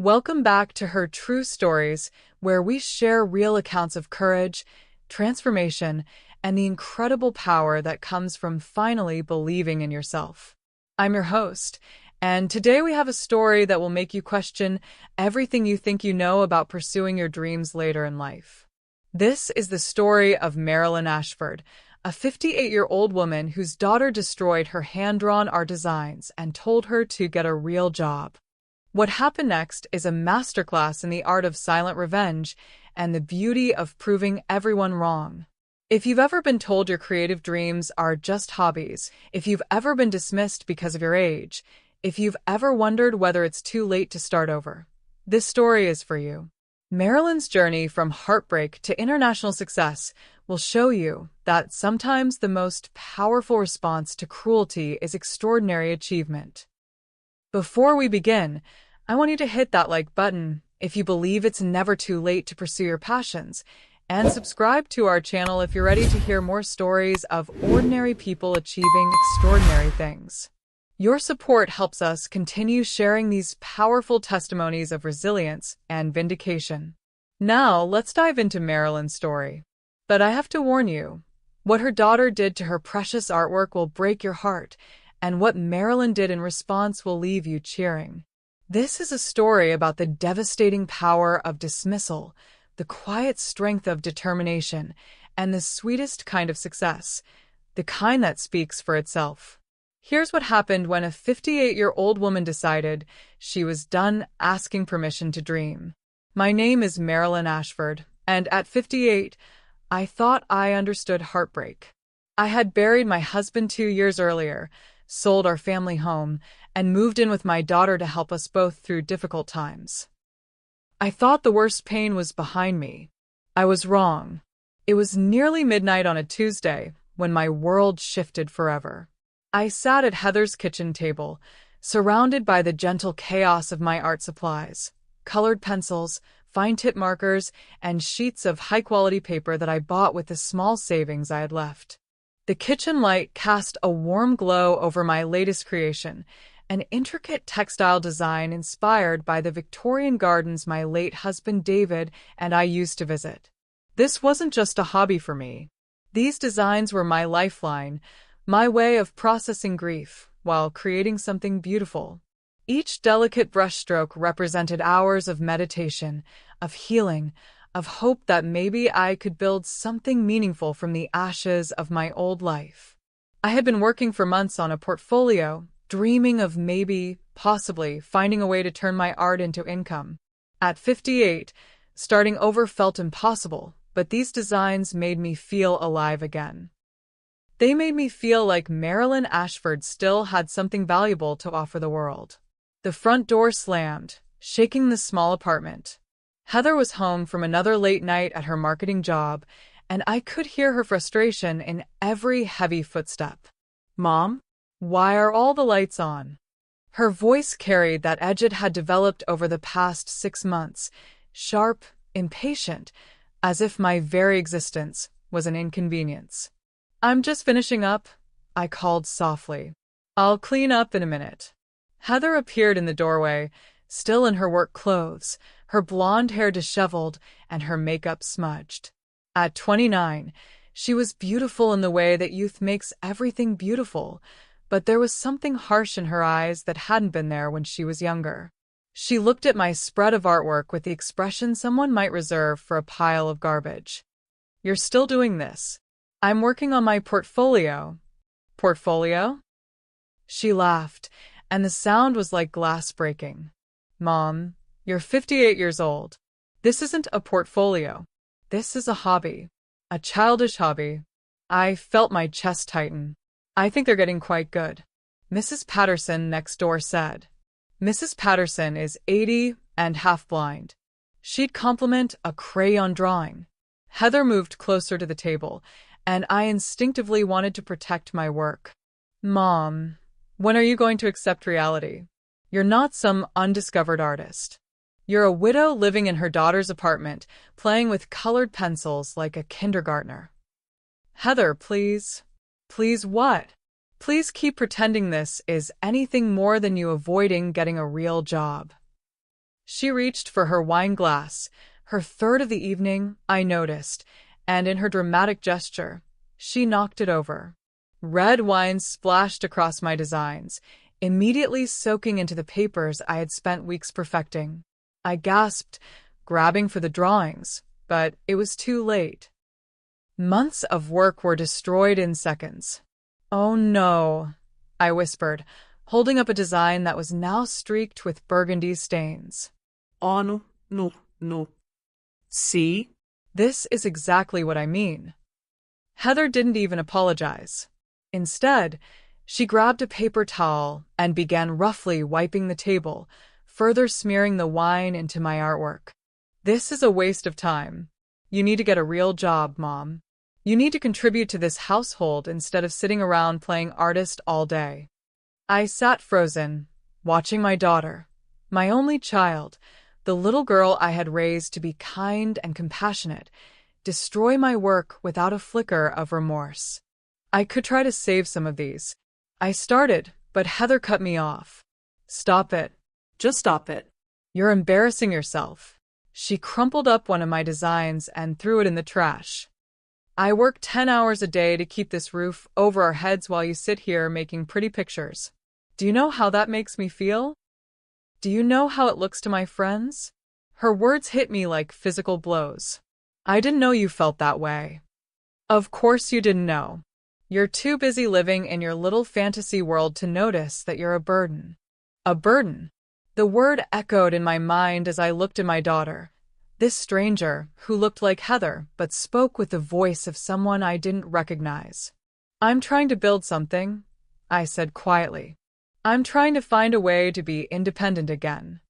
Welcome back to Her True Stories, where we share real accounts of courage, transformation, and the incredible power that comes from finally believing in yourself. I'm your host, and today we have a story that will make you question everything you think you know about pursuing your dreams later in life. This is the story of Marilyn Ashford, a 58-year-old woman whose daughter destroyed her hand-drawn art designs and told her to get a real job. What happened next is a masterclass in the art of silent revenge and the beauty of proving everyone wrong. If you've ever been told your creative dreams are just hobbies, if you've ever been dismissed because of your age, if you've ever wondered whether it's too late to start over, this story is for you. Marilyn's journey from heartbreak to international success will show you that sometimes the most powerful response to cruelty is extraordinary achievement. Before we begin, I want you to hit that like button if you believe it's never too late to pursue your passions, and subscribe to our channel if you're ready to hear more stories of ordinary people achieving extraordinary things. Your support helps us continue sharing these powerful testimonies of resilience and vindication. Now, let's dive into Marilyn's story. But I have to warn you, what her daughter did to her precious artwork will break your heart, and what Marilyn did in response will leave you cheering. This is a story about the devastating power of dismissal, the quiet strength of determination, and the sweetest kind of success, the kind that speaks for itself. Here's what happened when a 58-year-old woman decided she was done asking permission to dream. My name is Marilyn Ashford, and at 58, I thought I understood heartbreak. I had buried my husband 2 years earlier, sold our family home, and moved in with my daughter to help us both through difficult times. I thought the worst pain was behind me. I was wrong. It was nearly midnight on a Tuesday when my world shifted forever. I sat at Heather's kitchen table, surrounded by the gentle chaos of my art supplies, colored pencils, fine-tip markers, and sheets of high-quality paper that I bought with the small savings I had left. The kitchen light cast a warm glow over my latest creation, an intricate textile design inspired by the Victorian gardens my late husband David and I used to visit. This wasn't just a hobby for me. These designs were my lifeline, my way of processing grief while creating something beautiful. Each delicate brushstroke represented hours of meditation, of healing, of hope that maybe I could build something meaningful from the ashes of my old life. I had been working for months on a portfolio, dreaming of maybe, possibly, finding a way to turn my art into income. At 58, starting over felt impossible, but these designs made me feel alive again. They made me feel like Marilyn Ashford still had something valuable to offer the world. The front door slammed, shaking the small apartment. Heather was home from another late night at her marketing job, and I could hear her frustration in every heavy footstep. "Mom? Why are all the lights on?" Her voice carried that edge it had developed over the past 6 months, sharp, impatient, as if my very existence was an inconvenience. "I'm just finishing up," I called softly. "I'll clean up in a minute." Heather appeared in the doorway, still in her work clothes, her blonde hair disheveled and her makeup smudged. At 29, she was beautiful in the way that youth makes everything beautiful, but there was something harsh in her eyes that hadn't been there when she was younger. She looked at my spread of artwork with the expression someone might reserve for a pile of garbage. "You're still doing this?" "I'm working on my portfolio." "Portfolio?" She laughed, and the sound was like glass breaking. "Mom, you're 58 years old. This isn't a portfolio. This is a hobby. A childish hobby." I felt my chest tighten. "I think they're getting quite good," Mrs. Patterson next door said. Mrs. Patterson is 80 and half blind. She'd compliment a crayon drawing. Heather moved closer to the table, and I instinctively wanted to protect my work. "Mom, when are you going to accept reality? You're not some undiscovered artist. You're a widow living in her daughter's apartment, playing with colored pencils like a kindergartner." "Heather, please." "Please what?" "Please keep pretending this is anything more than you avoiding getting a real job." She reached for her wine glass, her third of the evening, I noticed, and in her dramatic gesture, she knocked it over. Red wine splashed across my designs, immediately soaking into the papers I had spent weeks perfecting. I gasped, grabbing for the drawings, but it was too late. Months of work were destroyed in seconds. "Oh no," I whispered, holding up a design that was now streaked with burgundy stains. "Oh, no, no, no. See?" This is exactly what I mean. Heather didn't even apologize. Instead, she grabbed a paper towel and began roughly wiping the table, further smearing the wine into my artwork. "This is a waste of time. You need to get a real job, Mom. You need to contribute to this household instead of sitting around playing artist all day." I sat frozen, watching my daughter, my only child, the little girl I had raised to be kind and compassionate, destroy my work without a flicker of remorse. I could try to save some of these. I started, but Heather cut me off. "Stop it. Just stop it." You're embarrassing yourself." She crumpled up one of my designs and threw it in the trash. "I work 10 hours a day to keep this roof over our heads while you sit here making pretty pictures. Do you know how that makes me feel? Do you know how it looks to my friends?" Her words hit me like physical blows. "I didn't know you felt that way." "Of course you didn't know. You're too busy living in your little fantasy world to notice that you're a burden." A burden. The word echoed in my mind as I looked at my daughter. This stranger, who looked like Heather but spoke with the voice of someone I didn't recognize. "I'm trying to build something," I said quietly. "I'm trying to find a way to be independent again."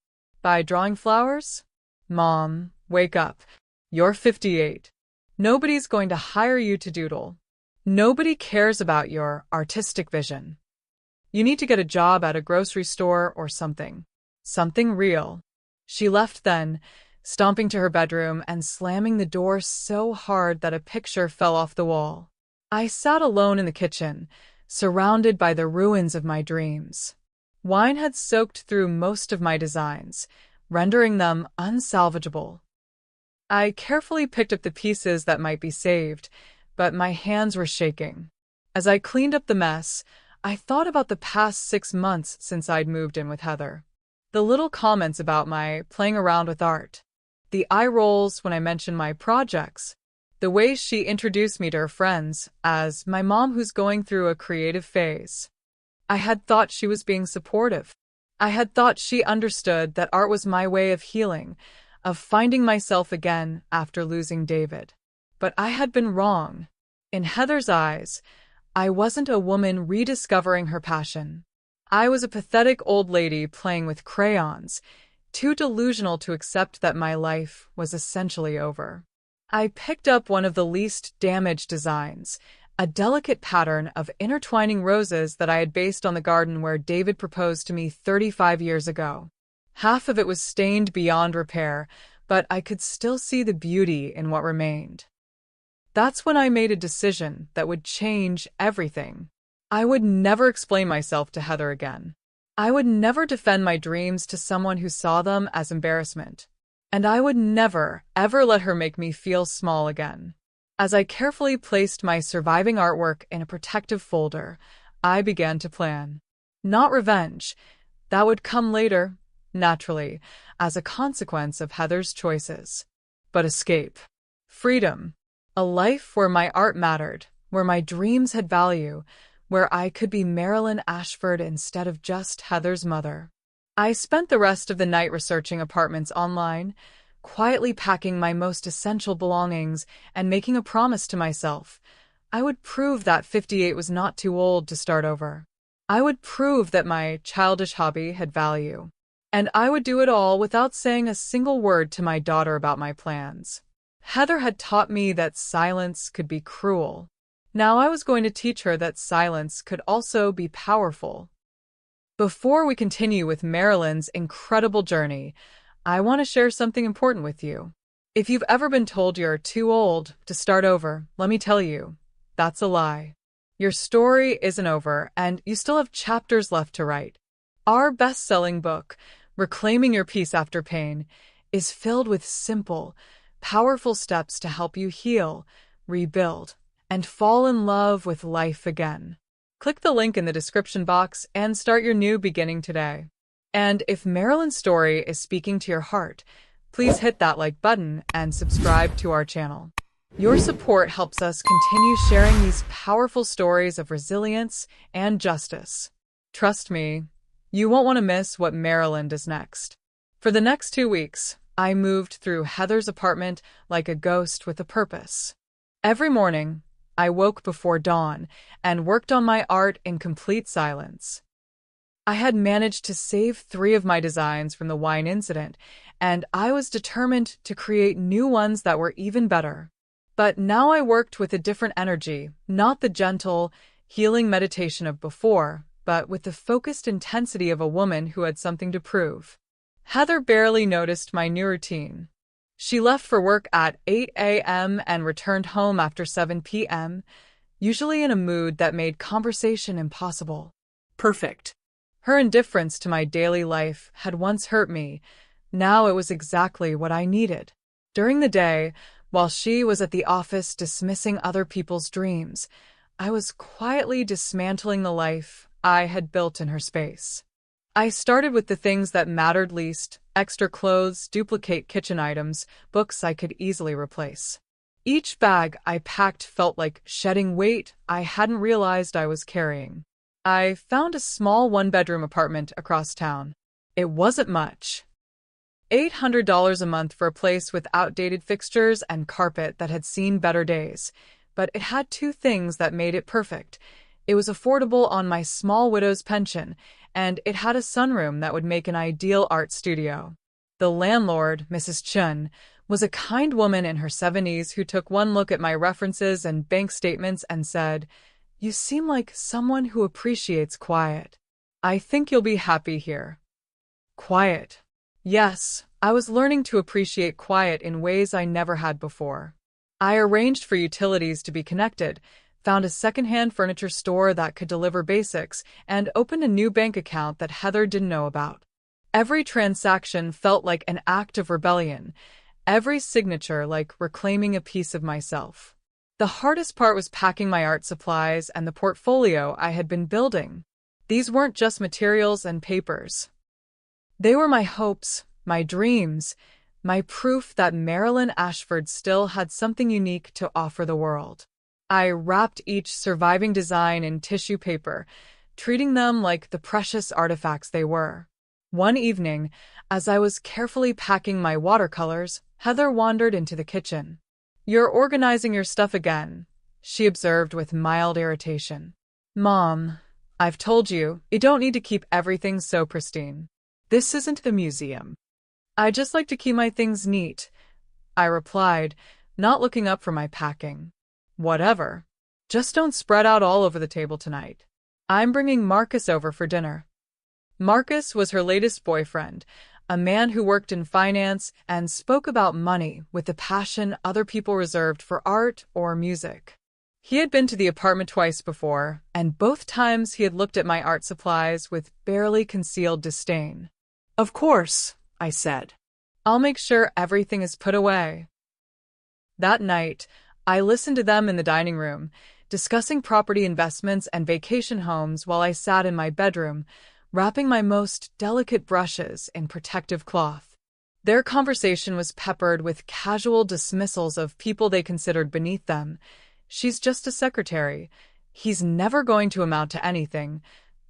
"By drawing flowers?" "Mom, wake up. You're 58. Nobody's going to hire you to doodle. Nobody cares about your artistic vision. You need to get a job at a grocery store or something. Something real." She left then, stomping to her bedroom and slamming the door so hard that a picture fell off the wall. I sat alone in the kitchen, surrounded by the ruins of my dreams. Wine had soaked through most of my designs, rendering them unsalvageable. I carefully picked up the pieces that might be saved, but my hands were shaking. As I cleaned up the mess, I thought about the past 6 months since I'd moved in with Heather. The little comments about my playing around with art, the eye rolls when I mentioned my projects, the way she introduced me to her friends as my mom who's going through a creative phase. I had thought she was being supportive. I had thought she understood that art was my way of healing, of finding myself again after losing David. But I had been wrong. In Heather's eyes, I wasn't a woman rediscovering her passion. I was a pathetic old lady playing with crayons, too delusional to accept that my life was essentially over. I picked up one of the least damaged designs, a delicate pattern of intertwining roses that I had based on the garden where David proposed to me 35 years ago. Half of it was stained beyond repair, but I could still see the beauty in what remained. That's when I made a decision that would change everything. I would never explain myself to Heather again. I would never defend my dreams to someone who saw them as embarrassment. And I would never, ever let her make me feel small again. As I carefully placed my surviving artwork in a protective folder, I began to plan. Not revenge. That would come later, naturally, as a consequence of Heather's choices. But escape. Freedom. A life where my art mattered, where my dreams had value, where I could be Marilyn Ashford instead of just Heather's mother. I spent the rest of the night researching apartments online, quietly packing my most essential belongings and making a promise to myself. I would prove that 58 was not too old to start over. I would prove that my childish hobby had value. And I would do it all without saying a single word to my daughter about my plans. Heather had taught me that silence could be cruel. Now I was going to teach her that silence could also be powerful. Before we continue with Marilyn's incredible journey, I want to share something important with you. If you've ever been told you're too old to start over, let me tell you, that's a lie. Your story isn't over, and you still have chapters left to write. Our best-selling book, Reclaiming Your Peace After Pain, is filled with simple, powerful steps to help you heal, rebuild, and fall in love with life again. Click the link in the description box and start your new beginning today. And if Marilyn's story is speaking to your heart, please hit that like button and subscribe to our channel. Your support helps us continue sharing these powerful stories of resilience and justice. Trust me, you won't want to miss what Marilyn does next. For the next 2 weeks, I moved through Heather's apartment like a ghost with a purpose. Every morning, I woke before dawn and worked on my art in complete silence. I had managed to save 3 of my designs from the wine incident, and I was determined to create new ones that were even better. But now I worked with a different energy, not the gentle, healing meditation of before, but with the focused intensity of a woman who had something to prove. Heather barely noticed my new routine. She left for work at 8 a.m. and returned home after 7 p.m., usually in a mood that made conversation impossible. Perfect. Her indifference to my daily life had once hurt me. Now it was exactly what I needed. During the day, while she was at the office dismissing other people's dreams, I was quietly dismantling the life I had built in her space. I started with the things that mattered least: extra clothes, duplicate kitchen items, books I could easily replace. Each bag I packed felt like shedding weight I hadn't realized I was carrying. I found a small one-bedroom apartment across town. It wasn't much. $800 a month for a place with outdated fixtures and carpet that had seen better days. But it had 2 things that made it perfect. It was affordable on my small widow's pension, and it had a sunroom that would make an ideal art studio. The landlord, Mrs. Chun, was a kind woman in her 70s who took one look at my references and bank statements and said, "You seem like someone who appreciates quiet. I think you'll be happy here." Quiet. Yes, I was learning to appreciate quiet in ways I never had before. I arranged for utilities to be connected, found a secondhand furniture store that could deliver basics, and opened a new bank account that Heather didn't know about. Every transaction felt like an act of rebellion, every signature like reclaiming a piece of myself. The hardest part was packing my art supplies and the portfolio I had been building. These weren't just materials and papers. They were my hopes, my dreams, my proof that Marilyn Ashford still had something unique to offer the world. I wrapped each surviving design in tissue paper, treating them like the precious artifacts they were. One evening, as I was carefully packing my watercolors, Heather wandered into the kitchen. "You're organizing your stuff again," she observed with mild irritation. "Mom, I've told you, you don't need to keep everything so pristine. This isn't the museum." "I just like to keep my things neat," I replied, not looking up from my packing. "Whatever. Just don't spread out all over the table tonight. I'm bringing Marcus over for dinner." Marcus was her latest boyfriend, a man who worked in finance and spoke about money with the passion other people reserved for art or music. He had been to the apartment twice before, and both times he had looked at my art supplies with barely concealed disdain. "Of course," I said. "I'll make sure everything is put away." That night, I listened to them in the dining room, discussing property investments and vacation homes while I sat in my bedroom, wrapping my most delicate brushes in protective cloth. Their conversation was peppered with casual dismissals of people they considered beneath them. "She's just a secretary. He's never going to amount to anything.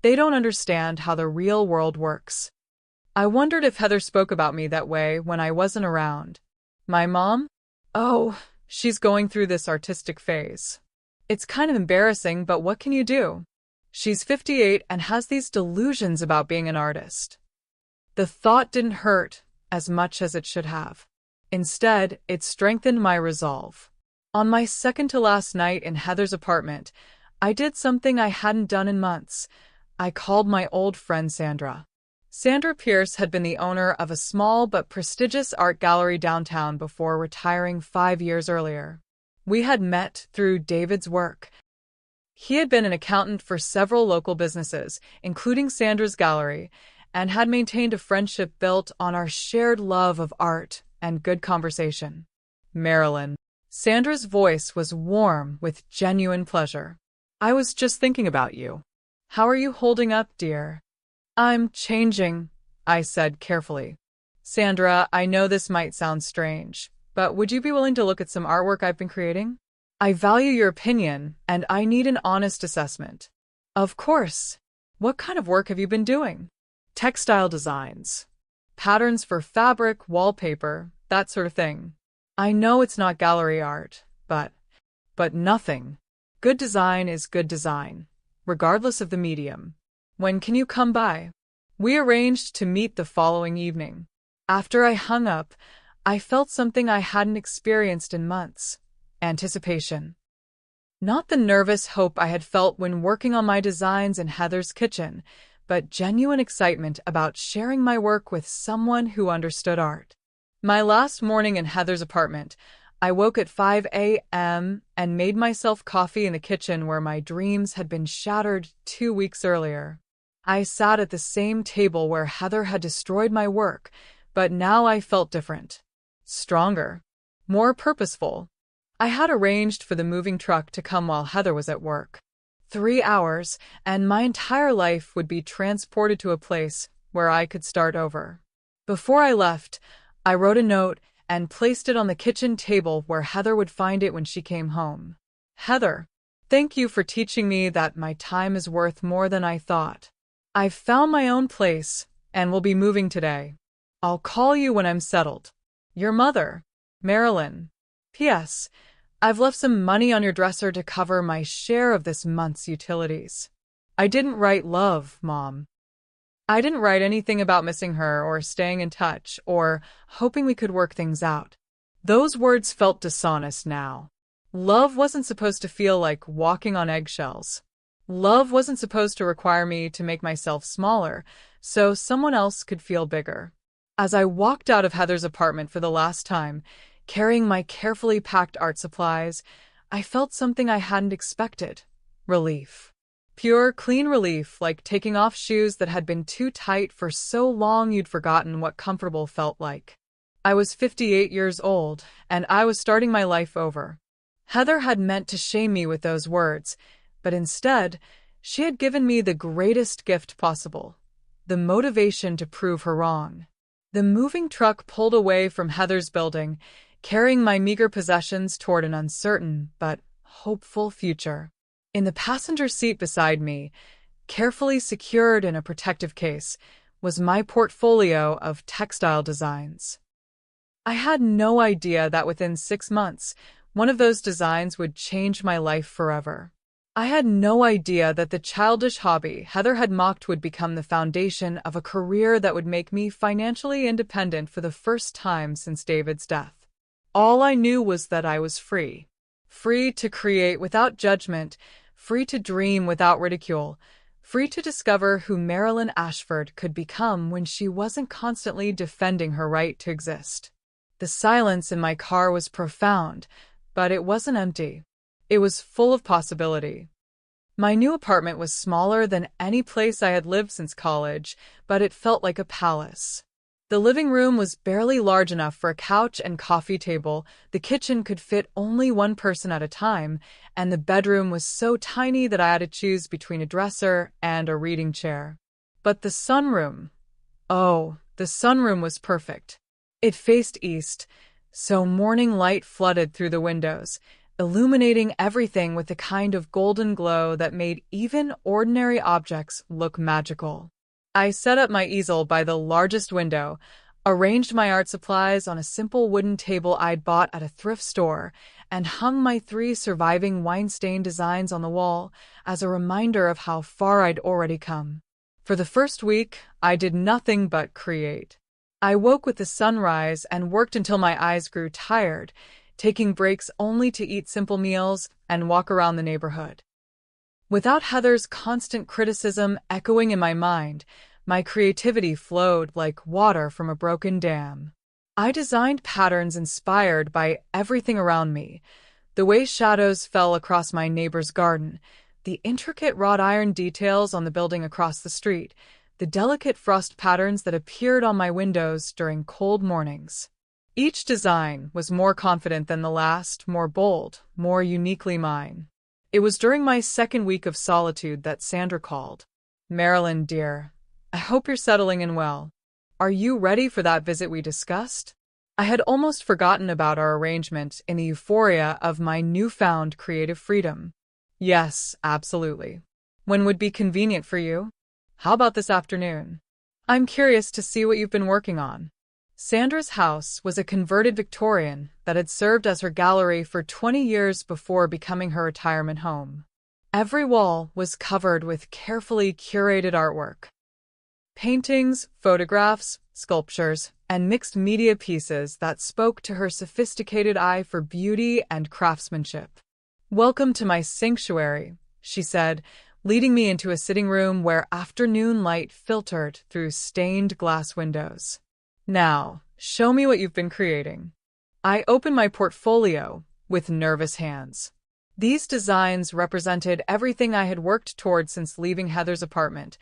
They don't understand how the real world works." I wondered if Heather spoke about me that way when I wasn't around. My mom? Oh, she's going through this artistic phase. It's kind of embarrassing, but what can you do? She's 58 and has these delusions about being an artist. The thought didn't hurt as much as it should have. Instead, it strengthened my resolve. On my second-to-last night in Heather's apartment, I did something I hadn't done in months. I called my old friend Sandra. Sandra Pierce had been the owner of a small but prestigious art gallery downtown before retiring 5 years earlier. We had met through David's work. He had been an accountant for several local businesses, including Sandra's gallery, and had maintained a friendship built on our shared love of art and good conversation. Marilyn. Sandra's voice was warm with genuine pleasure. I was just thinking about you. How are you holding up, dear? I'm changing, I said carefully. Sandra, I know this might sound strange, but would you be willing to look at some artwork I've been creating? I value your opinion, and I need an honest assessment. Of course. What kind of work have you been doing? Textile designs. Patterns for fabric, wallpaper, that sort of thing. I know it's not gallery art, but nothing. Good design is good design, regardless of the medium. When can you come by? We arranged to meet the following evening. After I hung up, I felt something I hadn't experienced in months. Anticipation. Not the nervous hope I had felt when working on my designs in Heather's kitchen, but genuine excitement about sharing my work with someone who understood art. My last morning in Heather's apartment, I woke at 5 a.m. and made myself coffee in the kitchen where my dreams had been shattered 2 weeks earlier. I sat at the same table where Heather had destroyed my work, but now I felt different. Stronger. More purposeful. I had arranged for the moving truck to come while Heather was at work. 3 hours, and my entire life would be transported to a place where I could start over. Before I left, I wrote a note and placed it on the kitchen table where Heather would find it when she came home. Heather, thank you for teaching me that my time is worth more than I thought. I've found my own place and will be moving today. I'll call you when I'm settled. Your mother, Marilyn. P.S. I've left some money on your dresser to cover my share of this month's utilities. I didn't write love, Mom. I didn't write anything about missing her or staying in touch or hoping we could work things out. Those words felt dishonest now. Love wasn't supposed to feel like walking on eggshells. Love wasn't supposed to require me to make myself smaller so someone else could feel bigger. As I walked out of Heather's apartment for the last time, carrying my carefully packed art supplies, I felt something I hadn't expected. Relief. Pure, clean relief, like taking off shoes that had been too tight for so long you'd forgotten what comfortable felt like. I was 58 years old, and I was starting my life over. Heather had meant to shame me with those words, but instead, she had given me the greatest gift possible, the motivation to prove her wrong. The moving truck pulled away from Heather's building, carrying my meager possessions toward an uncertain but hopeful future. In the passenger seat beside me, carefully secured in a protective case, was my portfolio of textile designs. I had no idea that within 6 months, one of those designs would change my life forever. I had no idea that the childish hobby Heather had mocked would become the foundation of a career that would make me financially independent for the first time since David's death. All I knew was that I was free. Free to create without judgment, free to dream without ridicule, free to discover who Marilyn Ashford could become when she wasn't constantly defending her right to exist. The silence in my car was profound, but it wasn't empty. It was full of possibility. My new apartment was smaller than any place I had lived since college, but it felt like a palace. The living room was barely large enough for a couch and coffee table, the kitchen could fit only one person at a time, and the bedroom was so tiny that I had to choose between a dresser and a reading chair. But the sunroom, the sunroom was perfect. It faced east, so morning light flooded through the windows, illuminating everything with a kind of golden glow that made even ordinary objects look magical. I set up my easel by the largest window, arranged my art supplies on a simple wooden table I'd bought at a thrift store, and hung my 3 surviving wine-stained designs on the wall as a reminder of how far I'd already come. For the first week, I did nothing but create. I woke with the sunrise and worked until my eyes grew tired, taking breaks only to eat simple meals and walk around the neighborhood. Without Heather's constant criticism echoing in my mind, my creativity flowed like water from a broken dam. I designed patterns inspired by everything around me, the way shadows fell across my neighbor's garden, the intricate wrought iron details on the building across the street, the delicate frost patterns that appeared on my windows during cold mornings. Each design was more confident than the last, more bold, more uniquely mine. It was during my second week of solitude that Sandra called. "Marilyn, dear, I hope you're settling in well. Are you ready for that visit we discussed?" I had almost forgotten about our arrangement in the euphoria of my newfound creative freedom. "Yes, absolutely. When would be convenient for you? How about this afternoon? I'm curious to see what you've been working on." Sandra's house was a converted Victorian that had served as her gallery for 20 years before becoming her retirement home. Every wall was covered with carefully curated artwork. Paintings, photographs, sculptures, and mixed media pieces that spoke to her sophisticated eye for beauty and craftsmanship. "Welcome to my sanctuary," she said, leading me into a sitting room where afternoon light filtered through stained glass windows. "Now, show me what you've been creating." I opened my portfolio with nervous hands. These designs represented everything I had worked toward since leaving Heather's apartment.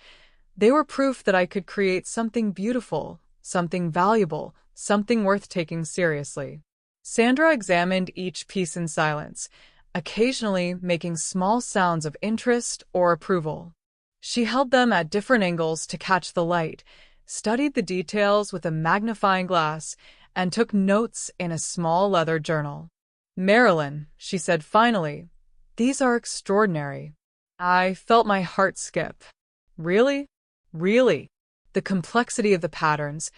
They were proof that I could create something beautiful, something valuable, something worth taking seriously. Sandra examined each piece in silence, occasionally making small sounds of interest or approval. She held them at different angles to catch the light, studied the details with a magnifying glass, and took notes in a small leather journal. "Marilyn," she said finally, "these are extraordinary." I felt my heart skip. "Really? Really? The complexity of the patterns,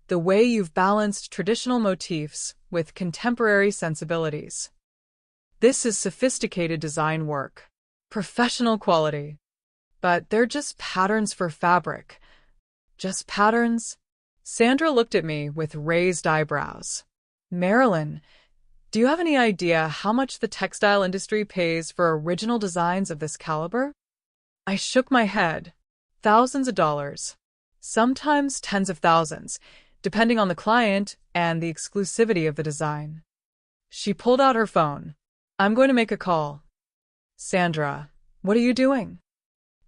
the way you've balanced traditional motifs with contemporary sensibilities. This is sophisticated design work. Professional quality. But they're just patterns for fabric. Just patterns?" Sandra looked at me with raised eyebrows. "Marilyn, do you have any idea how much the textile industry pays for original designs of this caliber?" I shook my head. "Thousands of dollars. Sometimes tens of thousands, depending on the client and the exclusivity of the design." She pulled out her phone. "I'm going to make a call." "Sandra, what are you doing?"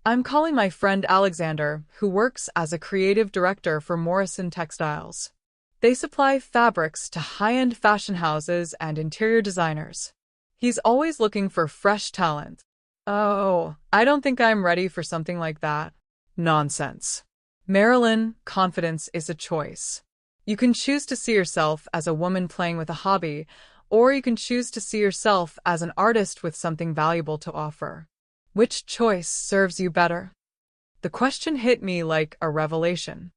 "I'm calling my friend Alexander, who works as a creative director for Morrison Textiles. They supply fabrics to high-end fashion houses and interior designers. He's always looking for fresh talent." "Oh, I don't think I'm ready for something like that." "Nonsense. Marilyn, confidence is a choice. You can choose to see yourself as a woman playing with a hobby, or you can choose to see yourself as an artist with something valuable to offer. Which choice serves you better?" The question hit me like a revelation.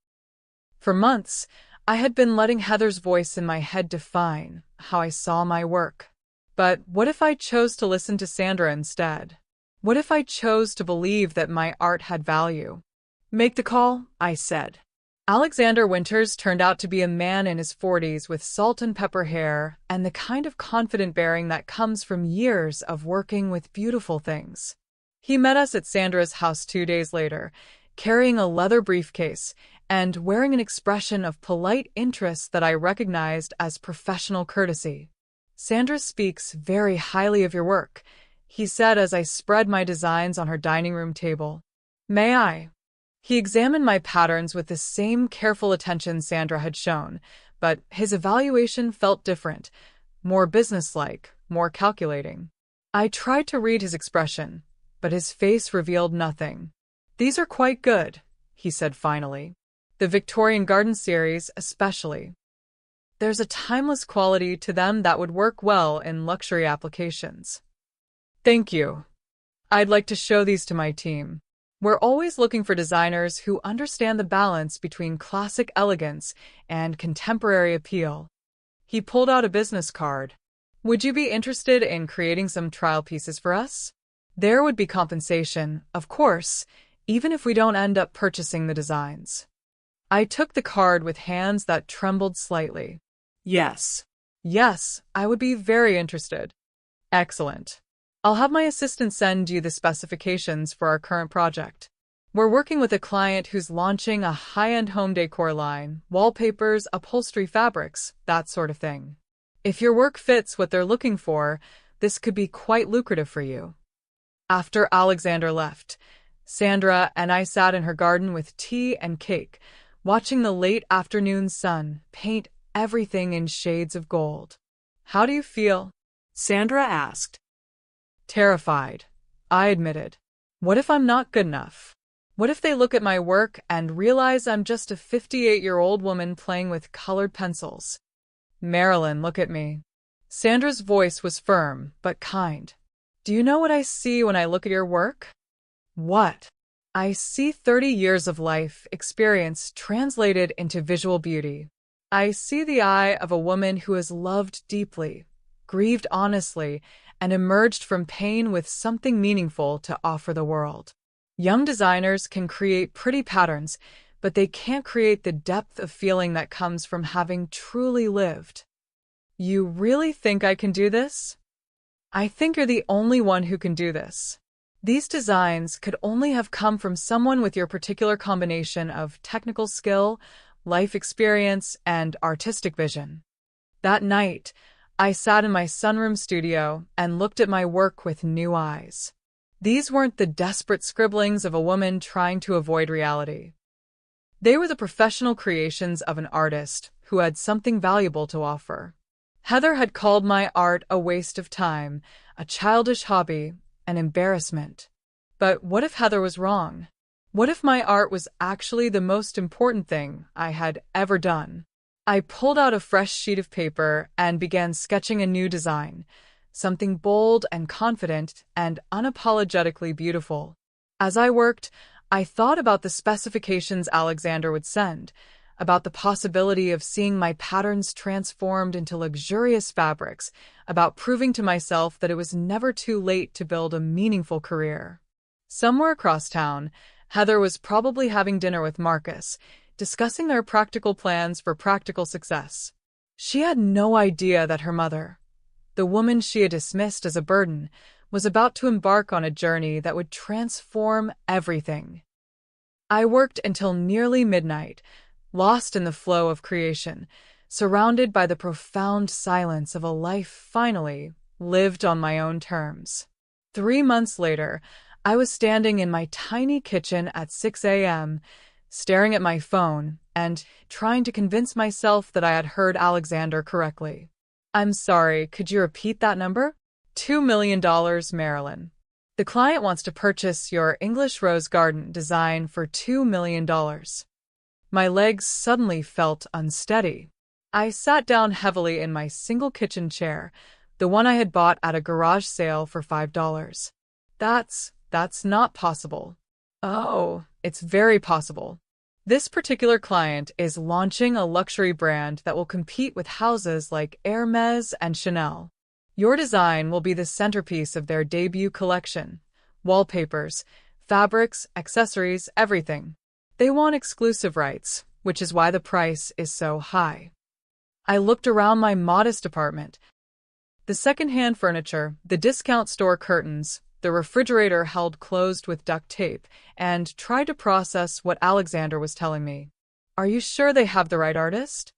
For months, I had been letting Heather's voice in my head define how I saw my work. But what if I chose to listen to Sandra instead? What if I chose to believe that my art had value? "Make the call," I said. Alexander Winters turned out to be a man in his 40s with salt and pepper hair and the kind of confident bearing that comes from years of working with beautiful things. He met us at Sandra's house 2 days later, carrying a leather briefcase and wearing an expression of polite interest that I recognized as professional courtesy. "Sandra speaks very highly of your work," he said as I spread my designs on her dining room table. "May I?" He examined my patterns with the same careful attention Sandra had shown, but his evaluation felt different, more businesslike, more calculating. I tried to read his expression, but his face revealed nothing. "These are quite good," he said finally. "The Victorian Garden series especially. There's a timeless quality to them that would work well in luxury applications." "Thank you. I'd like to show these to my team. We're always looking for designers who understand the balance between classic elegance and contemporary appeal." He pulled out a business card. "Would you be interested in creating some trial pieces for us? There would be compensation, of course, even if we don't end up purchasing the designs." I took the card with hands that trembled slightly. Yes. "Yes, I would be very interested." "Excellent. I'll have my assistant send you the specifications for our current project. We're working with a client who's launching a high-end home decor line, wallpapers, upholstery fabrics, that sort of thing. If your work fits what they're looking for, this could be quite lucrative for you." After Alexander left, Sandra and I sat in her garden with tea and cake, watching the late afternoon sun paint everything in shades of gold. How do you feel? Sandra asked. Terrified, I admitted. What if I'm not good enough? What if they look at my work and realize I'm just a 58-year-old woman playing with colored pencils? Marilyn, look at me. Sandra's voice was firm but kind. Do you know what I see when I look at your work? What? I see 30 years of life experience translated into visual beauty. I see the eye of a woman who has loved deeply, grieved honestly, and emerged from pain with something meaningful to offer the world. Young designers can create pretty patterns, but they can't create the depth of feeling that comes from having truly lived. You really think I can do this? I think you're the only one who can do this. These designs could only have come from someone with your particular combination of technical skill, life experience, and artistic vision. That night, I sat in my sunroom studio and looked at my work with new eyes. These weren't the desperate scribblings of a woman trying to avoid reality. They were the professional creations of an artist who had something valuable to offer. Heather had called my art a waste of time, a childish hobby, an embarrassment. But what if Heather was wrong? What if my art was actually the most important thing I had ever done? I pulled out a fresh sheet of paper and began sketching a new design, something bold and confident and unapologetically beautiful. As I worked, I thought about the specifications Alexander would send, about the possibility of seeing my patterns transformed into luxurious fabrics, about proving to myself that it was never too late to build a meaningful career. Somewhere across town, Heather was probably having dinner with Marcus, discussing their practical plans for practical success. She had no idea that her mother, the woman she had dismissed as a burden, was about to embark on a journey that would transform everything. I worked until nearly midnight, lost in the flow of creation, surrounded by the profound silence of a life finally lived on my own terms. 3 months later, I was standing in my tiny kitchen at 6 a.m., staring at my phone and trying to convince myself that I had heard Alexander correctly. I'm sorry, could you repeat that number? $2 million, Marilyn. The client wants to purchase your English rose garden design for $2 million. My legs suddenly felt unsteady. I sat down heavily in my single kitchen chair, the one I had bought at a garage sale for $5. That's not possible. Oh, it's very possible. This particular client is launching a luxury brand that will compete with houses like Hermès and Chanel. Your design will be the centerpiece of their debut collection. Wallpapers, fabrics, accessories, everything. They want exclusive rights, which is why the price is so high. I looked around my modest apartment. The second-hand furniture, the discount store curtains, the refrigerator held closed with duct tape, and tried to process what Alexander was telling me. Are you sure they have the right artist?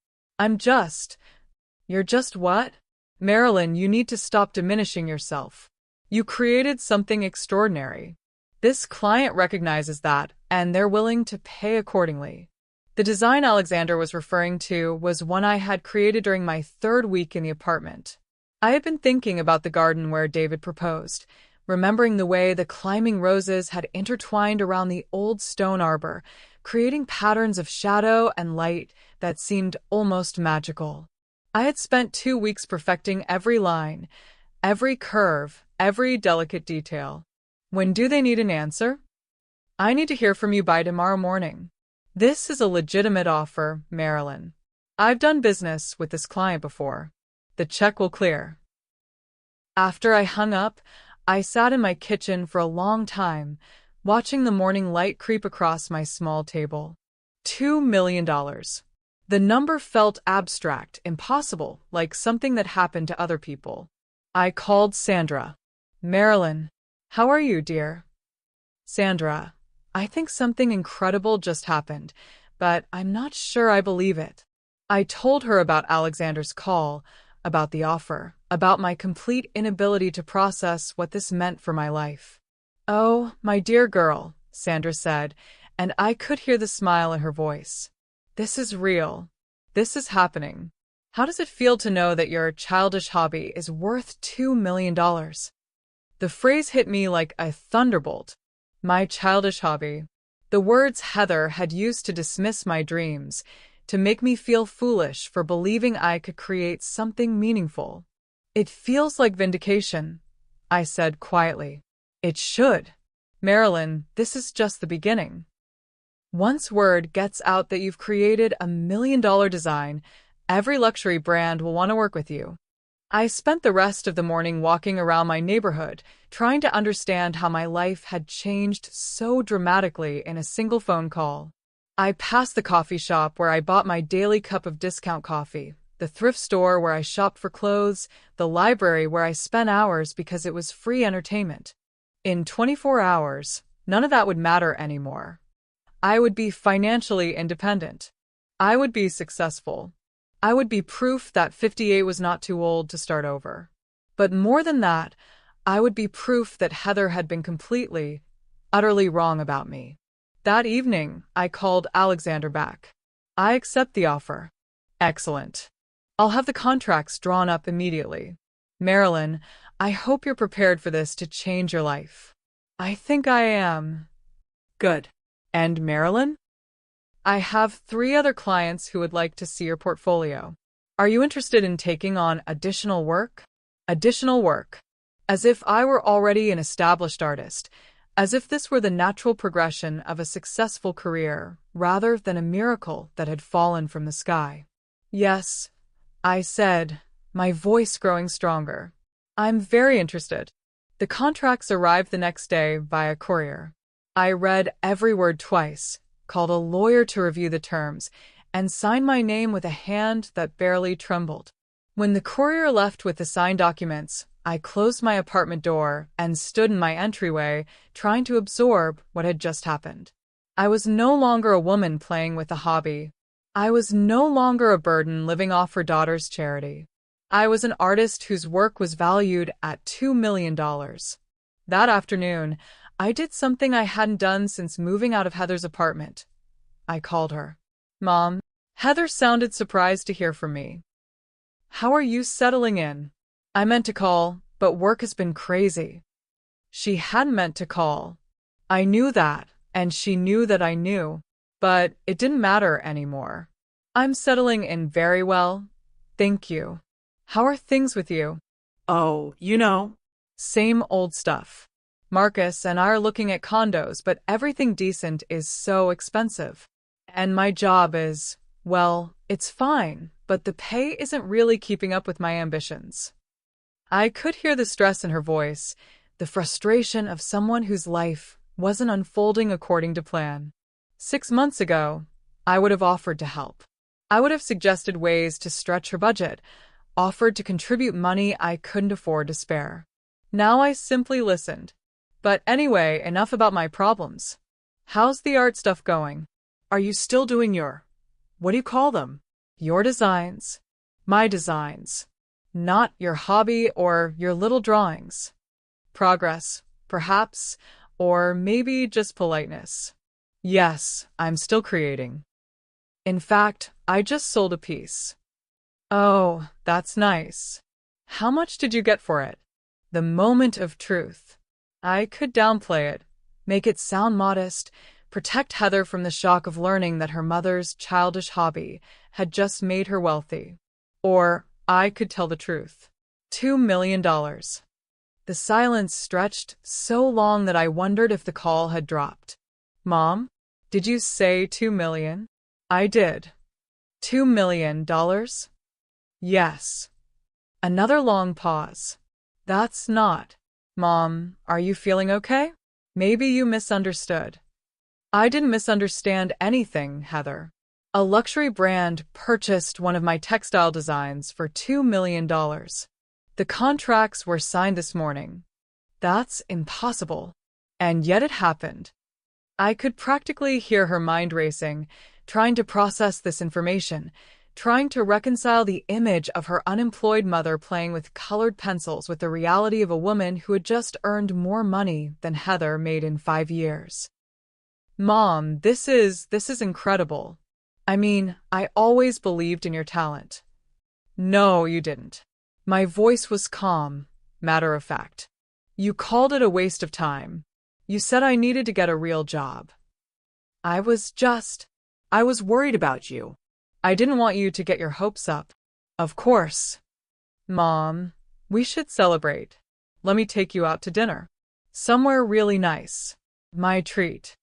You're just what? Marilyn, you need to stop diminishing yourself. You created something extraordinary. This client recognizes that, and they're willing to pay accordingly. The design Alexander was referring to was one I had created during my 3rd week in the apartment. I had been thinking about the garden where David proposed, remembering the way the climbing roses had intertwined around the old stone arbor, creating patterns of shadow and light that seemed almost magical. I had spent 2 weeks perfecting every line, every curve, every delicate detail. When do they need an answer? I need to hear from you by tomorrow morning. This is a legitimate offer, Marilyn. I've done business with this client before. The check will clear. After I hung up, I sat in my kitchen for a long time, watching the morning light creep across my small table. $2 million. The number felt abstract, impossible, like something that happened to other people. I called Sandra. Marilyn, how are you, dear? Sandra, I think something incredible just happened, but I'm not sure I believe it. I told her about Alexander's call, about the offer, about my complete inability to process what this meant for my life. Oh, my dear girl, Sandra said, and I could hear the smile in her voice. This is real. This is happening. How does it feel to know that your childish hobby is worth $2 million? The phrase hit me like a thunderbolt. My childish hobby. The words Heather had used to dismiss my dreams, to make me feel foolish for believing I could create something meaningful. It feels like vindication, I said quietly. It should. Marilyn, this is just the beginning. Once word gets out that you've created $1 million design, every luxury brand will want to work with you. I spent the rest of the morning walking around my neighborhood, trying to understand how my life had changed so dramatically in a single phone call. I passed the coffee shop where I bought my daily cup of discount coffee, the thrift store where I shopped for clothes, the library where I spent hours because it was free entertainment. In 24 hours, none of that would matter anymore. I would be financially independent. I would be successful. I would be proof that 58 was not too old to start over. But more than that, I would be proof that Heather had been completely, utterly wrong about me. That evening, I called Alexander back. I accept the offer. Excellent. I'll have the contracts drawn up immediately. Marilyn, I hope you're prepared for this to change your life. I think I am. Good. And Marilyn? I have 3 other clients who would like to see your portfolio. Are you interested in taking on additional work? Additional work. As if I were already an established artist, as if this were the natural progression of a successful career, rather than a miracle that had fallen from the sky. Yes, I said, my voice growing stronger. I'm very interested. The contracts arrived the next day via courier. I read every word twice, called a lawyer to review the terms, and signed my name with a hand that barely trembled. When the courier left with the signed documents, I closed my apartment door and stood in my entryway, trying to absorb what had just happened. I was no longer a woman playing with a hobby. I was no longer a burden living off her daughter's charity. I was an artist whose work was valued at $2 million. That afternoon, I did something I hadn't done since moving out of Heather's apartment. I called her. Mom. Heather sounded surprised to hear from me. How are you settling in? I meant to call, but work has been crazy. She hadn't meant to call. I knew that, and she knew that I knew, but it didn't matter anymore. I'm settling in very well, thank you. How are things with you? Oh, Same old stuff. Marcus and I are looking at condos, but everything decent is so expensive. And my job is, well, it's fine, but the pay isn't really keeping up with my ambitions. I could hear the stress in her voice, the frustration of someone whose life wasn't unfolding according to plan. 6 months ago, I would have offered to help. I would have suggested ways to stretch her budget, offered to contribute money I couldn't afford to spare. Now I simply listened. But anyway, enough about my problems. How's the art stuff going? Are you still doing what do you call them? Your designs. My designs. Not your hobby or your little drawings. Progress, perhaps, or maybe just politeness. Yes, I'm still creating. In fact, I just sold a piece. Oh, that's nice. How much did you get for it? The moment of truth. I could downplay it, make it sound modest, protect Heather from the shock of learning that her mother's childish hobby had just made her wealthy. Or I could tell the truth. $2 million. The silence stretched so long that I wondered if the call had dropped. Mom, did you say 2 million? I did. $2 million? Yes. Another long pause. That's not. Mom, are you feeling okay? Maybe you misunderstood. I didn't misunderstand anything, Heather. A luxury brand purchased one of my textile designs for $2 million. The contracts were signed this morning. That's impossible. And yet it happened. I could practically hear her mind racing, trying to process this information, trying to reconcile the image of her unemployed mother playing with colored pencils with the reality of a woman who had just earned more money than Heather made in 5 years. Mom, this is incredible. I mean, I always believed in your talent. No, you didn't. My voice was calm, matter of fact. You called it a waste of time. You said I needed to get a real job. I was just, I was worried about you. I didn't want you to get your hopes up. Of course. Mom, we should celebrate. Let me take you out to dinner. Somewhere really nice. My treat.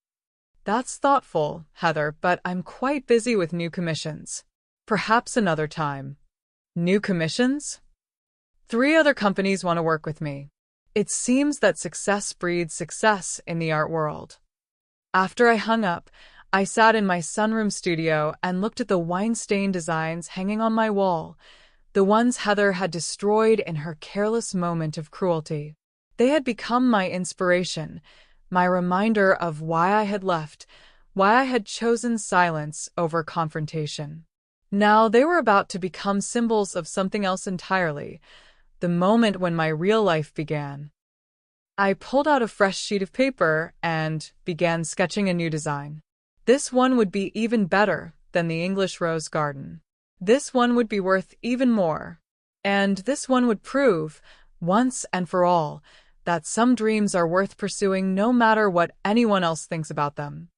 That's thoughtful, Heather, but I'm quite busy with new commissions. Perhaps another time. New commissions? 3 other companies want to work with me. It seems that success breeds success in the art world. After I hung up, I sat in my sunroom studio and looked at the wine-stained designs hanging on my wall, the ones Heather had destroyed in her careless moment of cruelty. They had become my inspiration, my reminder of why I had left, why I had chosen silence over confrontation. Now they were about to become symbols of something else entirely, the moment when my real life began. I pulled out a fresh sheet of paper and began sketching a new design. This one would be even better than the English rose garden. This one would be worth even more. And this one would prove, once and for all, that some dreams are worth pursuing no matter what anyone else thinks about them.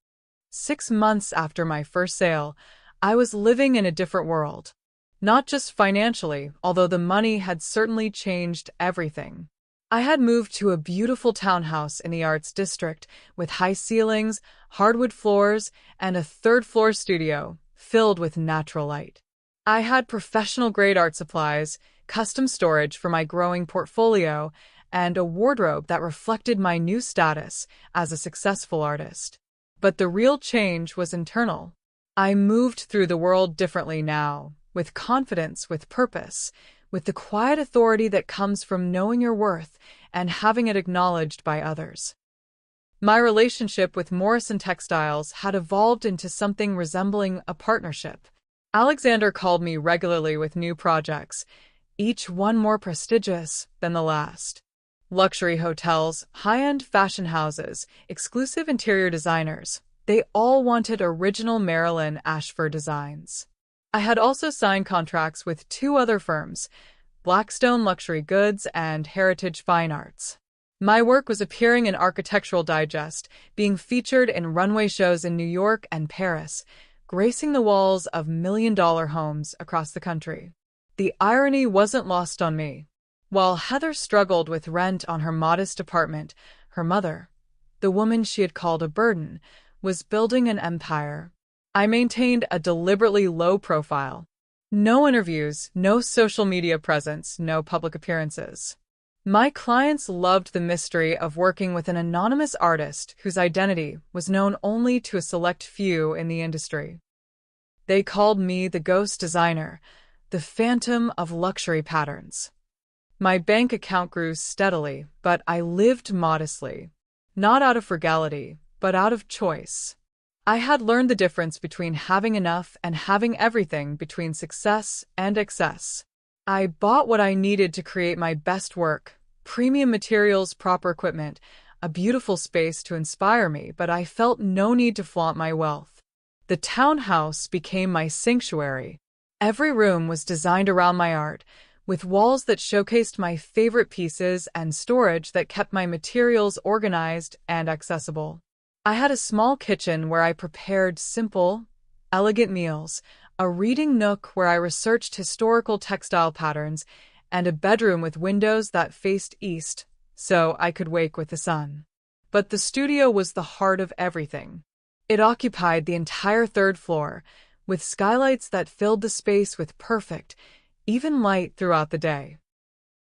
6 months after my first sale, I was living in a different world. Not just financially, although the money had certainly changed everything. I had moved to a beautiful townhouse in the Arts District with high ceilings, hardwood floors, and a 3rd-floor studio filled with natural light. I had professional-grade art supplies, custom storage for my growing portfolio, and a wardrobe that reflected my new status as a successful artist. But the real change was internal. I moved through the world differently now, with confidence, with purpose, with the quiet authority that comes from knowing your worth and having it acknowledged by others. My relationship with Morrison Textiles had evolved into something resembling a partnership. Alexander called me regularly with new projects, each one more prestigious than the last. Luxury hotels, high-end fashion houses, exclusive interior designers, they all wanted original Marilyn Ashford designs. I had also signed contracts with 2 other firms, Blackstone Luxury Goods and Heritage Fine Arts. My work was appearing in Architectural Digest, being featured in runway shows in New York and Paris, gracing the walls of million-dollar homes across the country. The irony wasn't lost on me. While Heather struggled with rent on her modest apartment, her mother, the woman she had called a burden, was building an empire. I maintained a deliberately low profile. No interviews, no social media presence, no public appearances. My clients loved the mystery of working with an anonymous artist whose identity was known only to a select few in the industry. They called me the ghost designer, the phantom of luxury patterns. My bank account grew steadily, but I lived modestly. Not out of frugality, but out of choice. I had learned the difference between having enough and having everything, between success and excess. I bought what I needed to create my best work: premium materials, proper equipment, a beautiful space to inspire me, but I felt no need to flaunt my wealth. The townhouse became my sanctuary. Every room was designed around my art, with walls that showcased my favorite pieces and storage that kept my materials organized and accessible. I had a small kitchen where I prepared simple, elegant meals, a reading nook where I researched historical textile patterns, and a bedroom with windows that faced east, so I could wake with the sun. But the studio was the heart of everything. It occupied the entire 3rd floor, with skylights that filled the space with perfect, even light throughout the day.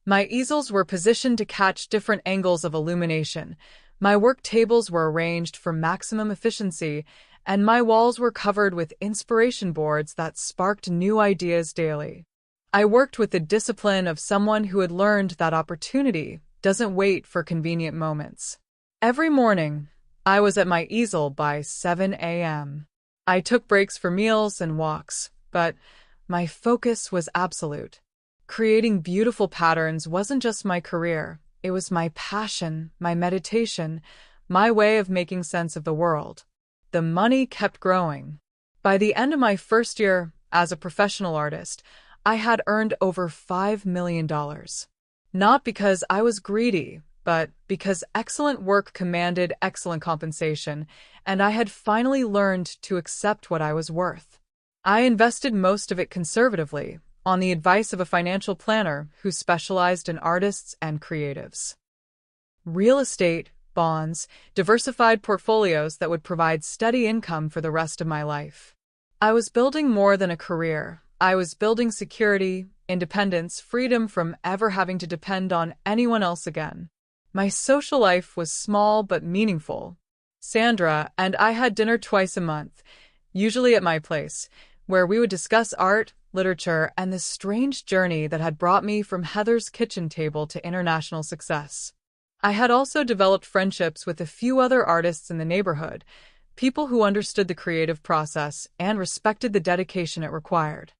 My easels were positioned to catch different angles of illumination, my work tables were arranged for maximum efficiency, and my walls were covered with inspiration boards that sparked new ideas daily. I worked with the discipline of someone who had learned that opportunity doesn't wait for convenient moments. Every morning, I was at my easel by 7 a.m. I took breaks for meals and walks, but my focus was absolute. Creating beautiful patterns wasn't just my career. It was my passion, my meditation, my way of making sense of the world. The money kept growing. By the end of my first year as a professional artist, I had earned over $5 million. Not because I was greedy, but because excellent work commanded excellent compensation, and I had finally learned to accept what I was worth. I invested most of it conservatively, on the advice of a financial planner who specialized in artists and creatives. Real estate, bonds, diversified portfolios that would provide steady income for the rest of my life. I was building more than a career. I was building security, independence, freedom from ever having to depend on anyone else again. My social life was small but meaningful. Sandra and I had dinner twice a month, usually at my place, where we would discuss art, literature, and the strange journey that had brought me from Heather's kitchen table to international success. I had also developed friendships with a few other artists in the neighborhood, people who understood the creative process and respected the dedication it required.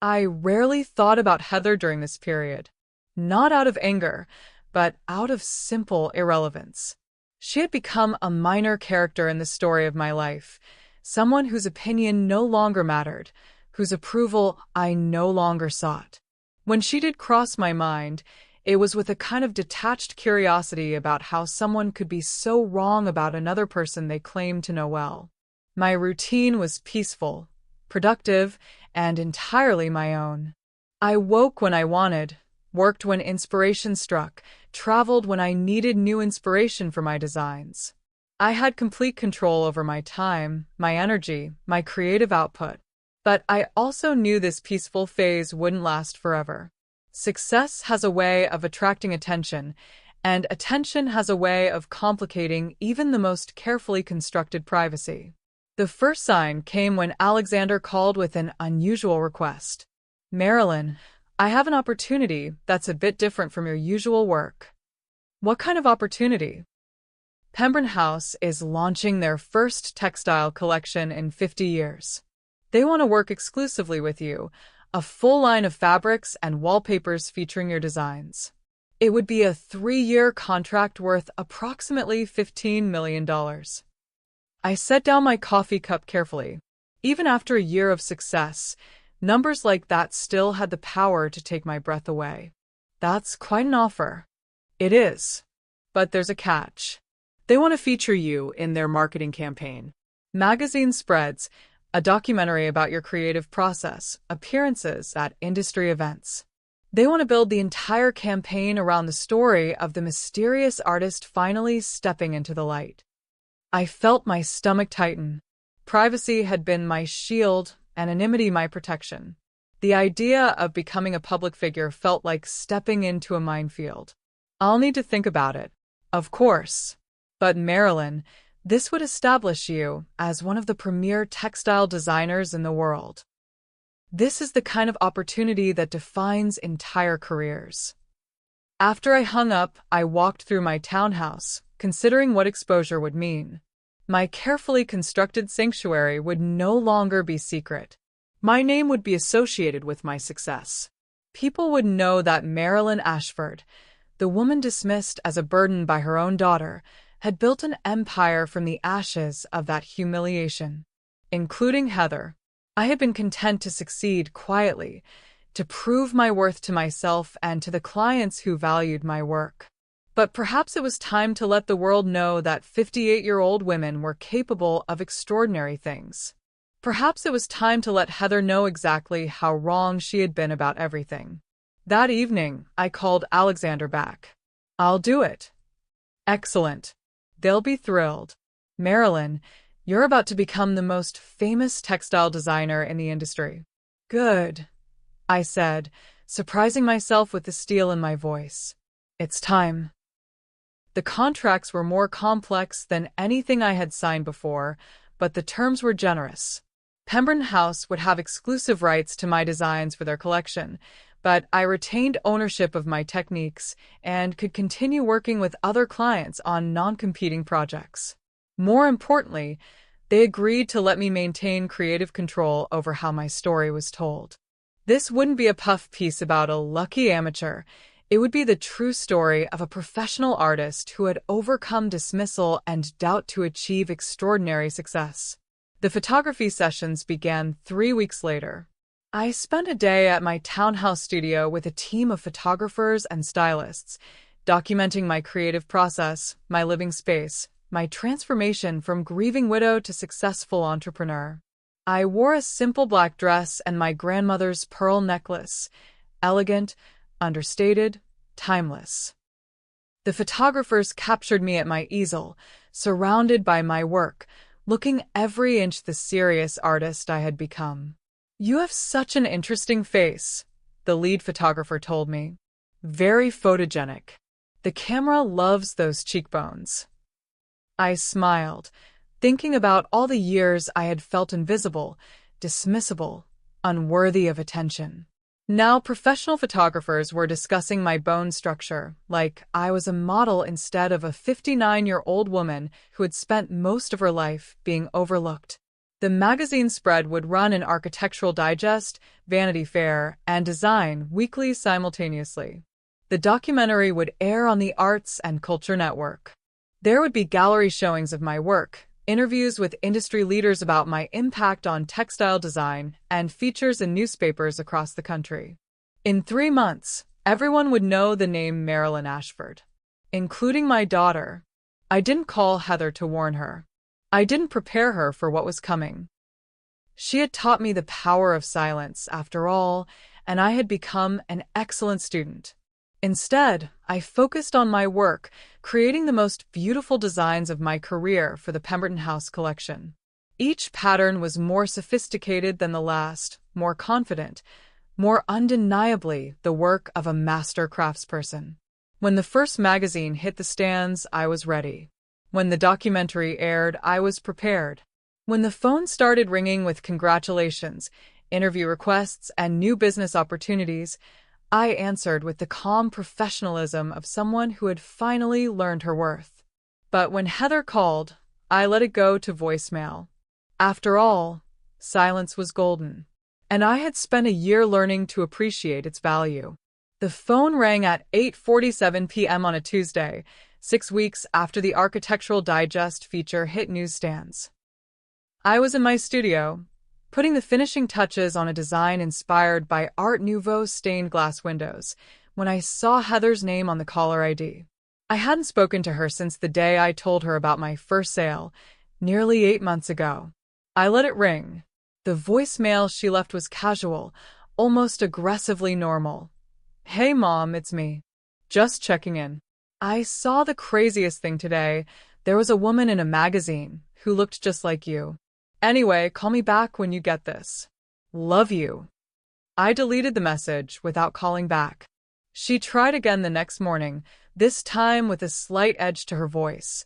I rarely thought about Heather during this period, not out of anger, but out of simple irrelevance. She had become a minor character in the story of my life, someone whose opinion no longer mattered, whose approval I no longer sought. When she did cross my mind, it was with a kind of detached curiosity about how someone could be so wrong about another person they claimed to know well. My routine was peaceful, productive, and entirely my own. I woke when I wanted, worked when inspiration struck, traveled when I needed new inspiration for my designs. I had complete control over my time, my energy, my creative output. But I also knew this peaceful phase wouldn't last forever. Success has a way of attracting attention, and attention has a way of complicating even the most carefully constructed privacy. The first sign came when Alexander called with an unusual request. "Marilyn, I have an opportunity that's a bit different from your usual work." "What kind of opportunity?" "Pembroke House is launching their first textile collection in 50 years. They want to work exclusively with you, a full line of fabrics and wallpapers featuring your designs. It would be a 3-year contract worth approximately $15 million. I set down my coffee cup carefully. Even after a year of success, numbers like that still had the power to take my breath away. That's quite an offer. It is. But there's a catch. They want to feature you in their marketing campaign. Magazine spreads, a documentary about your creative process, appearances at industry events. They want to build the entire campaign around the story of the mysterious artist finally stepping into the light. I felt my stomach tighten. Privacy had been my shield, anonymity my protection. The idea of becoming a public figure felt like stepping into a minefield. I'll need to think about it, of course. But Marilyn, this would establish you as one of the premier textile designers in the world. This is the kind of opportunity that defines entire careers. After I hung up, I walked through my townhouse, considering what exposure would mean. My carefully constructed sanctuary would no longer be secret. My name would be associated with my success. People would know that Marilyn Ashford, the woman dismissed as a burden by her own daughter, had built an empire from the ashes of that humiliation. Including Heather, I had been content to succeed quietly, to prove my worth to myself and to the clients who valued my work. But perhaps it was time to let the world know that 58-year-old women were capable of extraordinary things. Perhaps it was time to let Heather know exactly how wrong she had been about everything. That evening, I called Alexander back. "I'll do it." "Excellent. They'll be thrilled. Marilyn, you're about to become the most famous textile designer in the industry." "Good," I said, surprising myself with the steel in my voice. "It's time." The contracts were more complex than anything I had signed before, but the terms were generous. Pembroke House would have exclusive rights to my designs for their collection, but I retained ownership of my techniques and could continue working with other clients on non-competing projects. More importantly, they agreed to let me maintain creative control over how my story was told. This wouldn't be a puff piece about a lucky amateur. It would be the true story of a professional artist who had overcome dismissal and doubt to achieve extraordinary success. The photography sessions began 3 weeks later. I spent a day at my townhouse studio with a team of photographers and stylists, documenting my creative process, my living space, my transformation from grieving widow to successful entrepreneur. I wore a simple black dress and my grandmother's pearl necklace, elegant, understated, timeless. The photographers captured me at my easel, surrounded by my work, looking every inch the serious artist I had become. "You have such an interesting face," the lead photographer told me. "Very photogenic. The camera loves those cheekbones." I smiled, thinking about all the years I had felt invisible, dismissible, unworthy of attention. Now professional photographers were discussing my bone structure, like I was a model instead of a 59-year-old woman who had spent most of her life being overlooked. The magazine spread would run in Architectural Digest, Vanity Fair, and Design weekly simultaneously. The documentary would air on the Arts and Culture Network. There would be gallery showings of my work, interviews with industry leaders about my impact on textile design, and features in newspapers across the country. In 3 months, everyone would know the name Marilyn Ashford, including my daughter. I didn't call Heather to warn her. I didn't prepare her for what was coming. She had taught me the power of silence, after all, and I had become an excellent student. Instead, I focused on my work, creating the most beautiful designs of my career for the Pemberton House collection. Each pattern was more sophisticated than the last, more confident, more undeniably the work of a master craftsperson. When the first magazine hit the stands, I was ready. When the documentary aired, I was prepared. When the phone started ringing with congratulations, interview requests, and new business opportunities, I answered with the calm professionalism of someone who had finally learned her worth. But when Heather called, I let it go to voicemail. After all, silence was golden, and I had spent a year learning to appreciate its value. The phone rang at 8:47 p.m. on a Tuesday, 6 weeks after the Architectural Digest feature hit newsstands. I was in my studio, putting the finishing touches on a design inspired by Art Nouveau stained glass windows, when I saw Heather's name on the caller ID. I hadn't spoken to her since the day I told her about my first sale, nearly 8 months ago. I let it ring. The voicemail she left was casual, almost aggressively normal. "Hey Mom, it's me. Just checking in. I saw the craziest thing today. There was a woman in a magazine who looked just like you. Anyway, call me back when you get this. Love you." I deleted the message without calling back. She tried again the next morning, this time with a slight edge to her voice.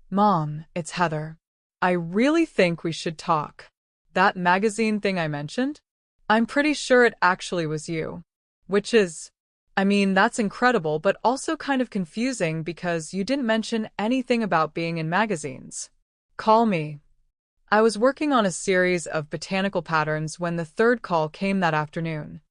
"Mom, it's Heather. I really think we should talk. That magazine thing I mentioned? I'm pretty sure it actually was you. That's incredible, but also kind of confusing because you didn't mention anything about being in magazines. Call me." I was working on a series of botanical patterns when the third call came that afternoon.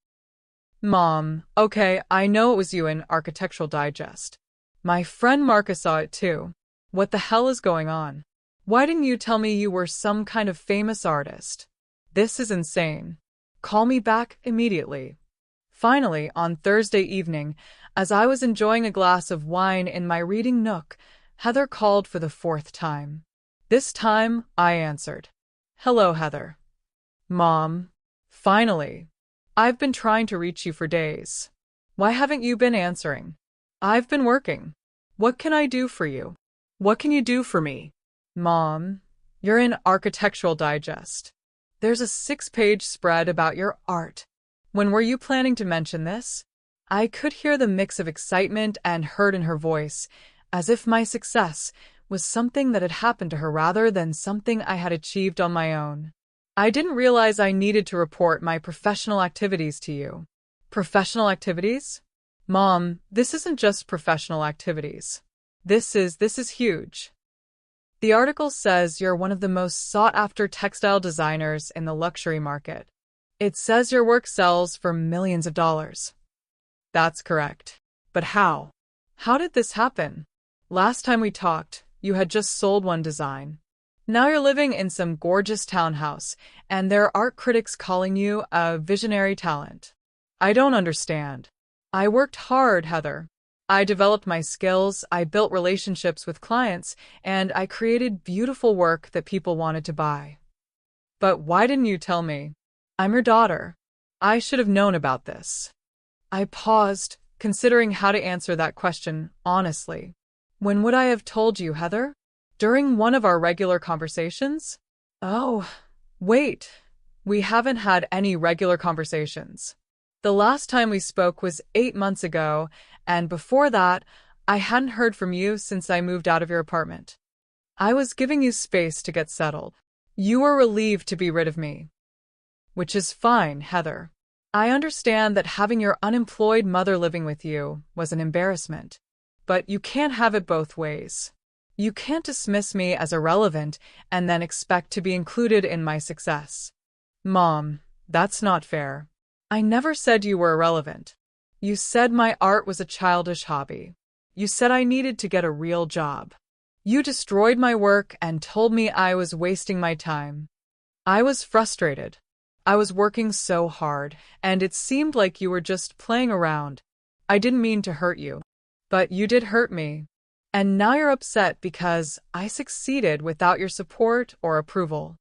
"Mom, okay, I know it was you in Architectural Digest. My friend Marcus saw it too. What the hell is going on? Why didn't you tell me you were some kind of famous artist? This is insane. Call me back immediately." Finally, on Thursday evening, as I was enjoying a glass of wine in my reading nook, Heather called for the 4th time. This time, I answered. "Hello, Heather." "Mom." "Finally. I've been trying to reach you for days. Why haven't you been answering?" "I've been working. What can I do for you?" "What can you do for me?" "Mom, you're in Architectural Digest. There's a 6-page spread about your art. When were you planning to mention this?" I could hear the mix of excitement and hurt in her voice, as if my success was something that had happened to her rather than something I had achieved on my own. "I didn't realize I needed to report my professional activities to you." "Professional activities?" "Mom, this isn't just professional activities. This is huge. The article says you're one of the most sought-after textile designers in the luxury market. It says your work sells for millions of dollars." "That's correct. But how? How did this happen? Last time we talked, you had just sold one design. Now you're living in some gorgeous townhouse, and there are art critics calling you a visionary talent. I don't understand. I worked hard, Heather. I developed my skills, I built relationships with clients, and I created beautiful work that people wanted to buy. But why didn't you tell me? I'm your daughter. I should have known about this. I paused, considering how to answer that question honestly. When would I have told you, Heather? During one of our regular conversations? Oh, wait. We haven't had any regular conversations. The last time we spoke was 8 months ago, and before that, I hadn't heard from you since I moved out of your apartment. I was giving you space to get settled. You were relieved to be rid of me. Which is fine, Heather. I understand that having your unemployed mother living with you was an embarrassment, but you can't have it both ways. You can't dismiss me as irrelevant and then expect to be included in my success. Mom, that's not fair. I never said you were irrelevant. You said my art was a childish hobby. You said I needed to get a real job. You destroyed my work and told me I was wasting my time. I was frustrated. I was working so hard, and it seemed like you were just playing around. I didn't mean to hurt you, but you did hurt me. And now you're upset because I succeeded without your support or approval.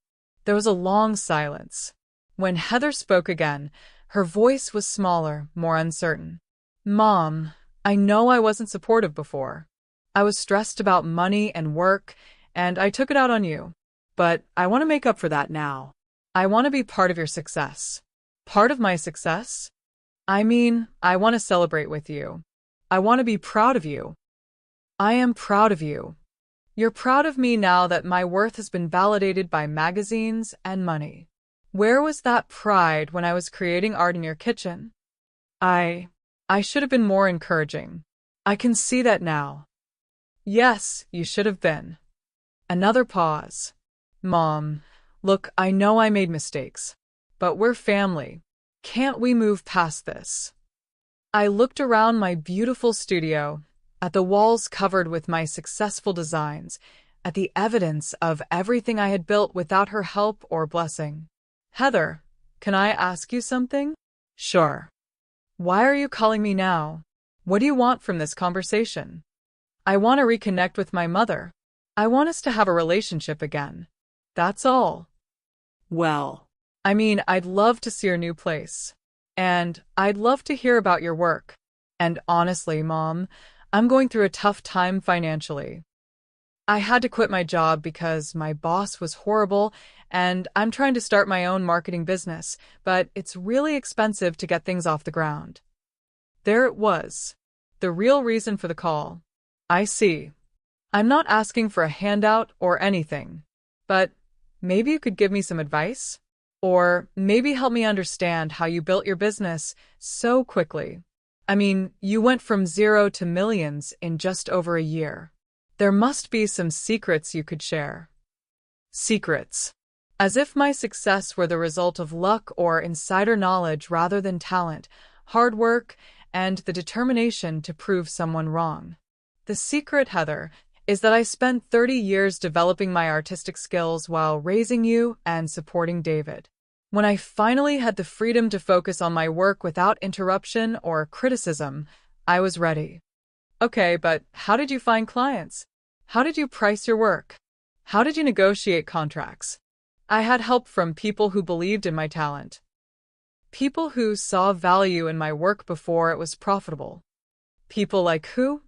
There was a long silence. When Heather spoke again, her voice was smaller, more uncertain. Mom, I know I wasn't supportive before. I was stressed about money and work, and I took it out on you. But I want to make up for that now. I want to be part of your success. Part of my success? I mean, I want to celebrate with you. I want to be proud of you. I am proud of you. You're proud of me now that my worth has been validated by magazines and money. Where was that pride when I was creating art in your kitchen? I should have been more encouraging. I can see that now. Yes, you should have been. Another pause. Mom, look, I know I made mistakes, but we're family. Can't we move past this? I looked around my beautiful studio, at the walls covered with my successful designs, at the evidence of everything I had built without her help or blessing. Heather, can I ask you something? Sure. Why are you calling me now? What do you want from this conversation? I want to reconnect with my mother. I want us to have a relationship again. That's all. Well, I mean, I'd love to see your new place. And I'd love to hear about your work. And honestly, Mom, I'm going through a tough time financially. I had to quit my job because my boss was horrible, and I'm trying to start my own marketing business, but it's really expensive to get things off the ground. There it was. The real reason for the call. I see. I'm not asking for a handout or anything, but maybe you could give me some advice? Or maybe help me understand how you built your business so quickly. I mean, you went from 0 to millions in just over a year. There must be some secrets you could share. Secrets. As if my success were the result of luck or insider knowledge rather than talent, hard work, and the determination to prove someone wrong. The secret, Heather, is that I spent 30 years developing my artistic skills while raising you and supporting David. When I finally had the freedom to focus on my work without interruption or criticism, I was ready. Okay, but how did you find clients? How did you price your work? How did you negotiate contracts? I had help from people who believed in my talent. People who saw value in my work before it was profitable. People like who?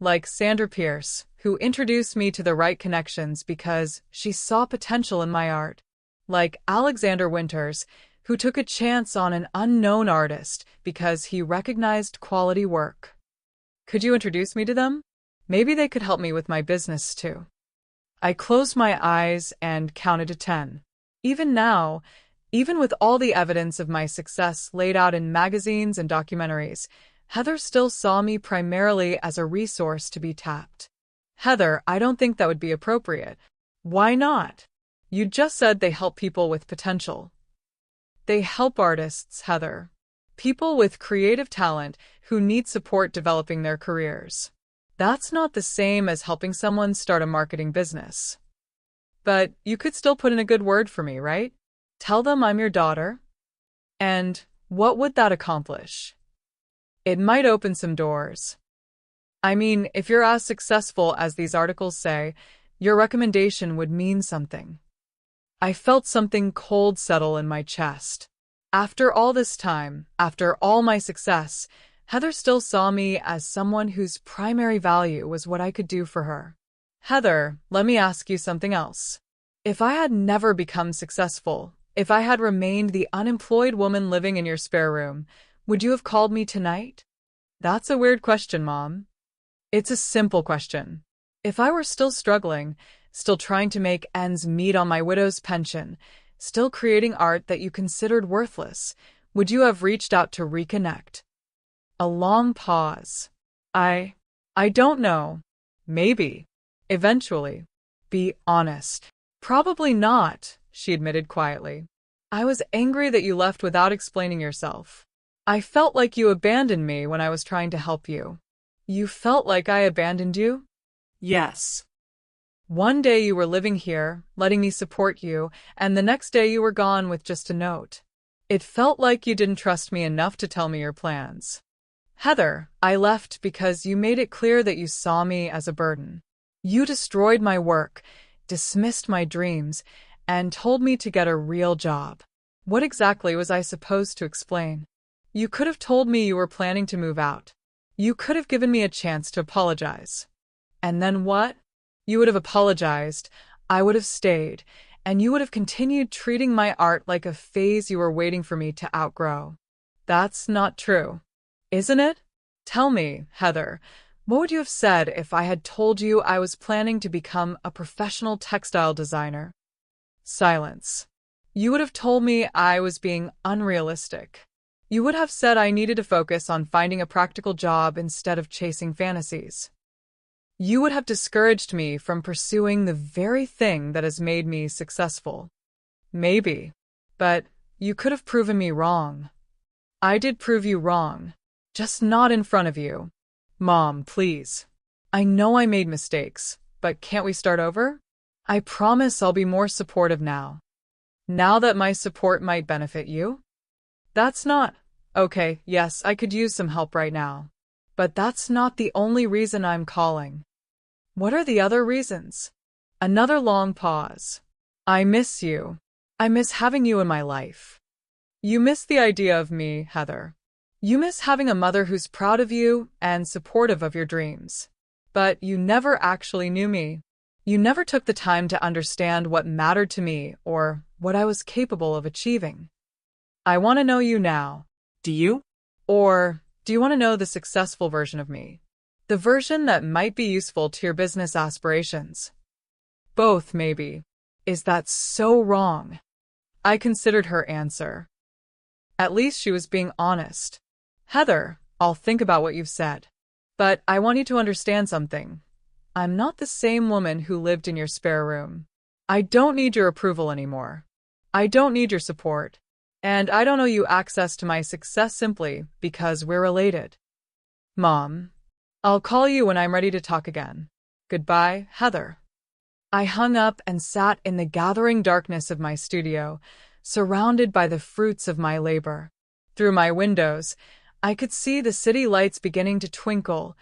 Like Sandra Pierce, who introduced me to the right connections because she saw potential in my art. Like Alexander Winters, who took a chance on an unknown artist because he recognized quality work. Could you introduce me to them? Maybe they could help me with my business too. I closed my eyes and counted to 10. Even now, even with all the evidence of my success laid out in magazines and documentaries, Heather still saw me primarily as a resource to be tapped. Heather, I don't think that would be appropriate. Why not? You just said they help people with potential. They help artists, Heather. People with creative talent who need support developing their careers. That's not the same as helping someone start a marketing business. But you could still put in a good word for me, right? Tell them I'm your daughter. And what would that accomplish? It might open some doors. I mean, if you're as successful as these articles say, your recommendation would mean something. I felt something cold settle in my chest. After all this time, after all my success, Heather still saw me as someone whose primary value was what I could do for her. Heather, let me ask you something else. If I had never become successful, if I had remained the unemployed woman living in your spare room, would you have called me tonight? That's a weird question, Mom. It's a simple question. If I were still struggling, still trying to make ends meet on my widow's pension, still creating art that you considered worthless, would you have reached out to reconnect? A long pause. I don't know. Maybe. Eventually. Be honest. Probably not, she admitted quietly. I was angry that you left without explaining yourself. I felt like you abandoned me when I was trying to help you. You felt like I abandoned you? Yes. One day you were living here, letting me support you, and the next day you were gone with just a note. It felt like you didn't trust me enough to tell me your plans. Heather, I left because you made it clear that you saw me as a burden. You destroyed my work, dismissed my dreams, and told me to get a real job. What exactly was I supposed to explain? You could have told me you were planning to move out. You could have given me a chance to apologize. And then what? You would have apologized, I would have stayed, and you would have continued treating my art like a phase you were waiting for me to outgrow. That's not true, isn't it? Tell me, Heather, what would you have said if I had told you I was planning to become a professional textile designer? Silence. You would have told me I was being unrealistic. You would have said I needed to focus on finding a practical job instead of chasing fantasies. You would have discouraged me from pursuing the very thing that has made me successful. Maybe. But you could have proven me wrong. I did prove you wrong. Just not in front of you. Mom, please. I know I made mistakes, but can't we start over? I promise I'll be more supportive now. Now that my support might benefit you? That's not... Okay, yes, I could use some help right now. But that's not the only reason I'm calling. What are the other reasons? Another long pause. I miss you. I miss having you in my life. You miss the idea of me, Heather. You miss having a mother who's proud of you and supportive of your dreams. But you never actually knew me. You never took the time to understand what mattered to me or what I was capable of achieving. I want to know you now. Do you? Or do you want to know the successful version of me? The version that might be useful to your business aspirations? Both, maybe. Is that so wrong? I considered her answer. At least she was being honest. Heather, I'll think about what you've said. But I want you to understand something. I'm not the same woman who lived in your spare room. I don't need your approval anymore. I don't need your support. And I don't owe you access to my success simply because we're related. Mom, I'll call you when I'm ready to talk again. Goodbye, Heather. I hung up and sat in the gathering darkness of my studio, surrounded by the fruits of my labor. Through my windows, I could see the city lights beginning to twinkle,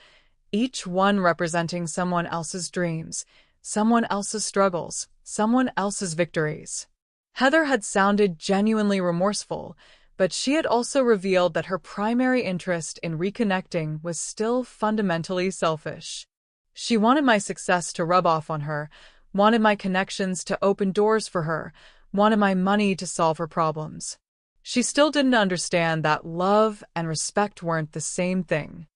each one representing someone else's dreams, someone else's struggles, someone else's victories. Heather had sounded genuinely remorseful, but she had also revealed that her primary interest in reconnecting was still fundamentally selfish. She wanted my success to rub off on her, wanted my connections to open doors for her, wanted my money to solve her problems. She still didn't understand that love and respect weren't the same thing.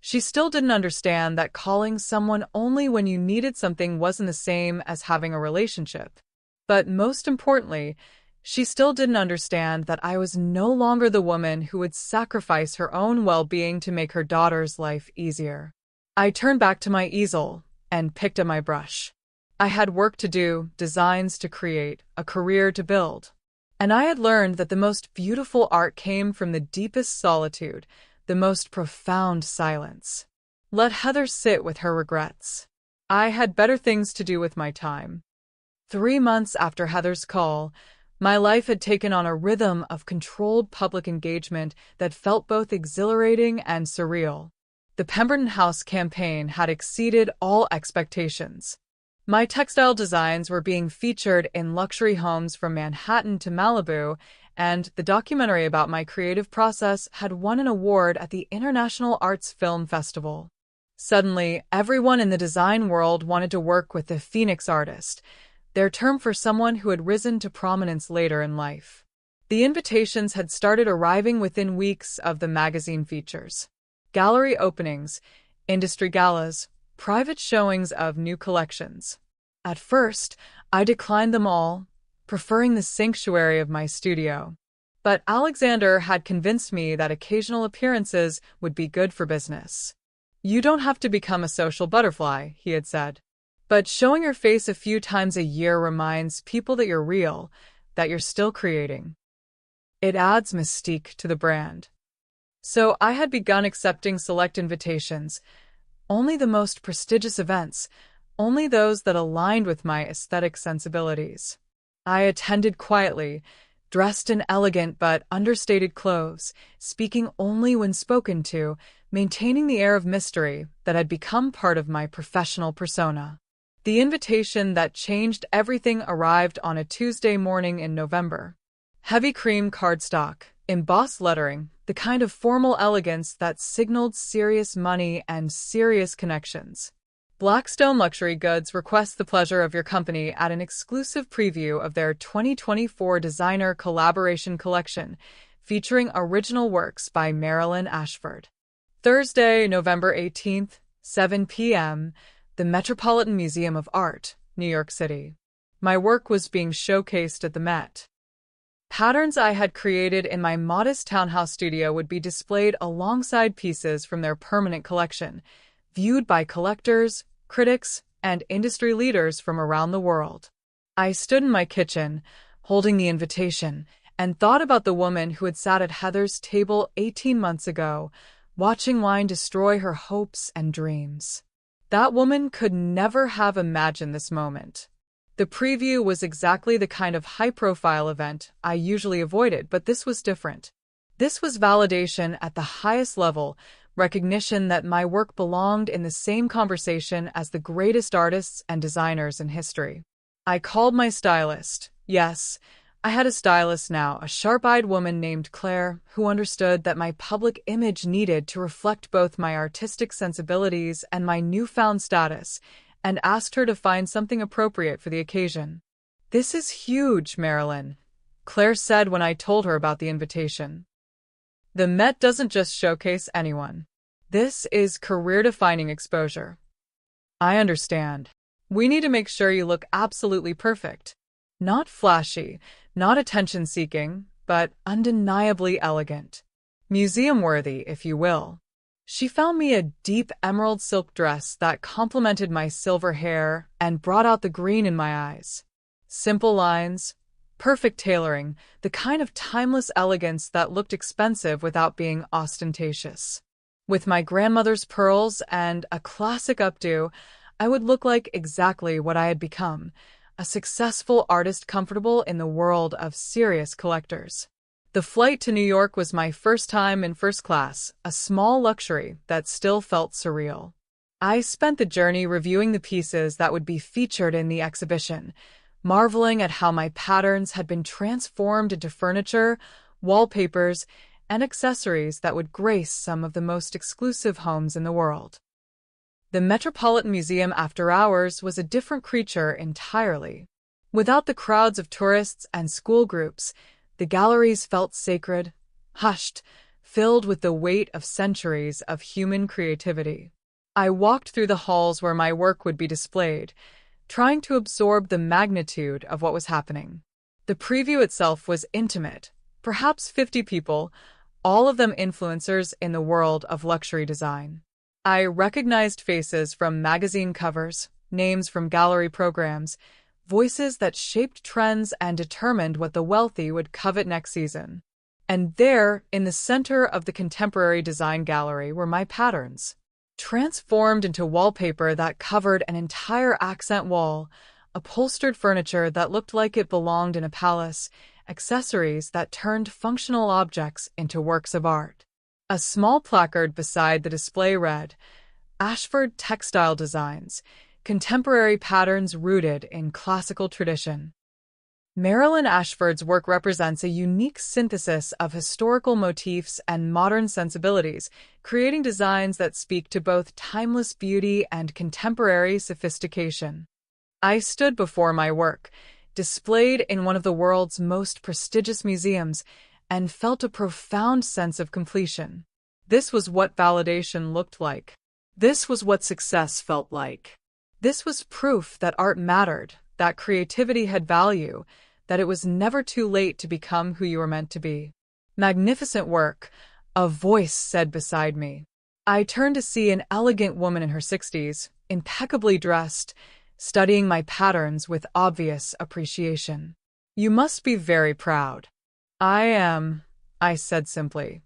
She still didn't understand that calling someone only when you needed something wasn't the same as having a relationship. But most importantly, she still didn't understand that I was no longer the woman who would sacrifice her own well-being to make her daughter's life easier. I turned back to my easel and picked up my brush. I had work to do, designs to create, a career to build. And I had learned that the most beautiful art came from the deepest solitude, the most profound silence. Let Heather sit with her regrets. I had better things to do with my time. 3 months after Heather's call, my life had taken on a rhythm of controlled public engagement that felt both exhilarating and surreal. The Pemberton House campaign had exceeded all expectations. My textile designs were being featured in luxury homes from Manhattan to Malibu, and the documentary about my creative process had won an award at the International Arts Film Festival. Suddenly, everyone in the design world wanted to work with the Phoenix artist, their term for someone who had risen to prominence later in life. The invitations had started arriving within weeks of the magazine features. Gallery openings, industry galas, private showings of new collections. At first, I declined them all, preferring the sanctuary of my studio. But Alexander had convinced me that occasional appearances would be good for business. "You don't have to become a social butterfly," he had said. "But showing your face a few times a year reminds people that you're real, that you're still creating. It adds mystique to the brand." So I had begun accepting select invitations, only the most prestigious events, only those that aligned with my aesthetic sensibilities. I attended quietly, dressed in elegant but understated clothes, speaking only when spoken to, maintaining the air of mystery that had become part of my professional persona. The invitation that changed everything arrived on a Tuesday morning in November. Heavy cream cardstock, embossed lettering, the kind of formal elegance that signaled serious money and serious connections. Blackstone Luxury Goods requests the pleasure of your company at an exclusive preview of their 2024 designer collaboration collection, featuring original works by Marilyn Ashford. Thursday, November 18th, 7 p.m., the Metropolitan Museum of Art, New York City. My work was being showcased at the Met. Patterns I had created in my modest townhouse studio would be displayed alongside pieces from their permanent collection, viewed by collectors, critics, and industry leaders from around the world. I stood in my kitchen, holding the invitation, and thought about the woman who had sat at Heather's table 18 months ago, watching wine destroy her hopes and dreams. That woman could never have imagined this moment. The preview was exactly the kind of high-profile event I usually avoided, but this was different. This was validation at the highest level, recognition that my work belonged in the same conversation as the greatest artists and designers in history. I called my stylist. Yes, I had a stylist now, a sharp-eyed woman named Claire, who understood that my public image needed to reflect both my artistic sensibilities and my newfound status, and asked her to find something appropriate for the occasion. "This is huge, Marilyn," Claire said when I told her about the invitation. "The Met doesn't just showcase anyone. This is career-defining exposure." "I understand. We need to make sure you look absolutely perfect. Not flashy, not attention-seeking, but undeniably elegant. Museum-worthy, if you will." She found me a deep emerald silk dress that complemented my silver hair and brought out the green in my eyes. Simple lines, perfect tailoring, the kind of timeless elegance that looked expensive without being ostentatious. With my grandmother's pearls and a classic updo, I would look like exactly what I had become, a successful artist comfortable in the world of serious collectors. The flight to New York was my first time in first class, a small luxury that still felt surreal. I spent the journey reviewing the pieces that would be featured in the exhibition, marveling at how my patterns had been transformed into furniture, wallpapers, and accessories that would grace some of the most exclusive homes in the world. The Metropolitan Museum after hours was a different creature entirely. Without the crowds of tourists and school groups, the galleries felt sacred, hushed, filled with the weight of centuries of human creativity. I walked through the halls where my work would be displayed, trying to absorb the magnitude of what was happening. The preview itself was intimate, perhaps 50 people, all of them influencers in the world of luxury design. I recognized faces from magazine covers, names from gallery programs, voices that shaped trends and determined what the wealthy would covet next season. And there, in the center of the contemporary design gallery, were my patterns, transformed into wallpaper that covered an entire accent wall, upholstered furniture that looked like it belonged in a palace, accessories that turned functional objects into works of art. A small placard beside the display read, Ashford Textile Designs, Contemporary Patterns Rooted in Classical Tradition. Marilyn Ashford's work represents a unique synthesis of historical motifs and modern sensibilities, creating designs that speak to both timeless beauty and contemporary sophistication. I stood before my work, displayed in one of the world's most prestigious museums, and felt a profound sense of completion. This was what validation looked like. This was what success felt like. This was proof that art mattered, that creativity had value, that it was never too late to become who you were meant to be. Magnificent work, a voice said beside me. I turned to see an elegant woman in her 60s, impeccably dressed, studying my patterns with obvious appreciation. You must be very proud. I am, I said simply.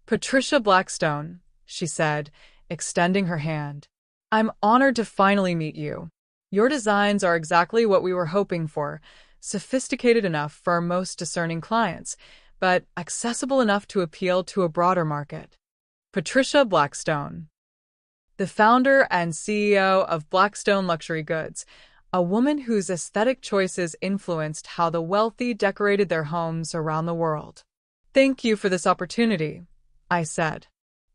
Patricia Blackstone, she said, extending her hand. I'm honored to finally meet you. Your designs are exactly what we were hoping for, sophisticated enough for our most discerning clients, but accessible enough to appeal to a broader market. Patricia Blackstone, the founder and CEO of Blackstone Luxury Goods, a woman whose aesthetic choices influenced how the wealthy decorated their homes around the world. Thank you for this opportunity, I said.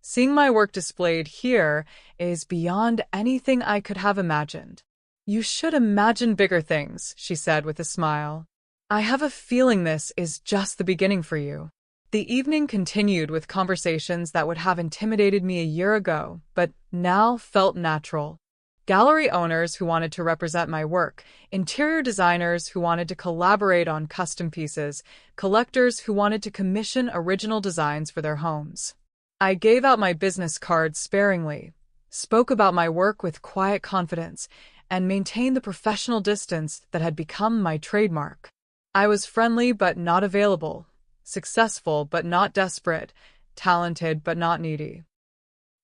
Seeing my work displayed here is beyond anything I could have imagined. You should imagine bigger things, she said with a smile. I have a feeling this is just the beginning for you. The evening continued with conversations that would have intimidated me a year ago, but now felt natural. Gallery owners who wanted to represent my work, interior designers who wanted to collaborate on custom pieces, collectors who wanted to commission original designs for their homes. I gave out my business cards sparingly, spoke about my work with quiet confidence, and maintained the professional distance that had become my trademark. I was friendly but not available, successful but not desperate, talented but not needy.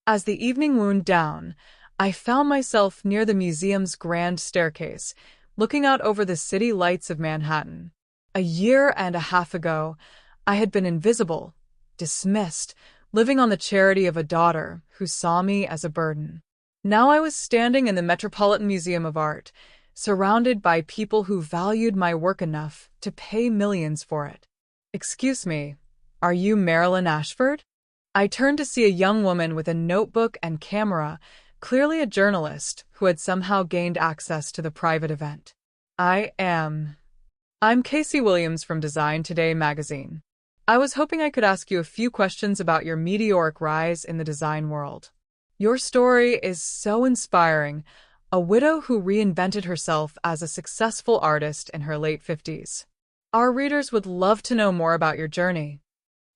As the evening wound down, I found myself near the museum's grand staircase, looking out over the city lights of Manhattan. A year and a half ago, I had been invisible, dismissed, living on the charity of a daughter who saw me as a burden. Now I was standing in the Metropolitan Museum of Art, surrounded by people who valued my work enough to pay millions for it. Excuse me, are you Marilyn Ashford? I turned to see a young woman with a notebook and camera, clearly a journalist who had somehow gained access to the private event. I'm Casey Williams from Design Today magazine. I was hoping I could ask you a few questions about your meteoric rise in the design world. Your story is so inspiring, a widow who reinvented herself as a successful artist in her late 50s. Our readers would love to know more about your journey.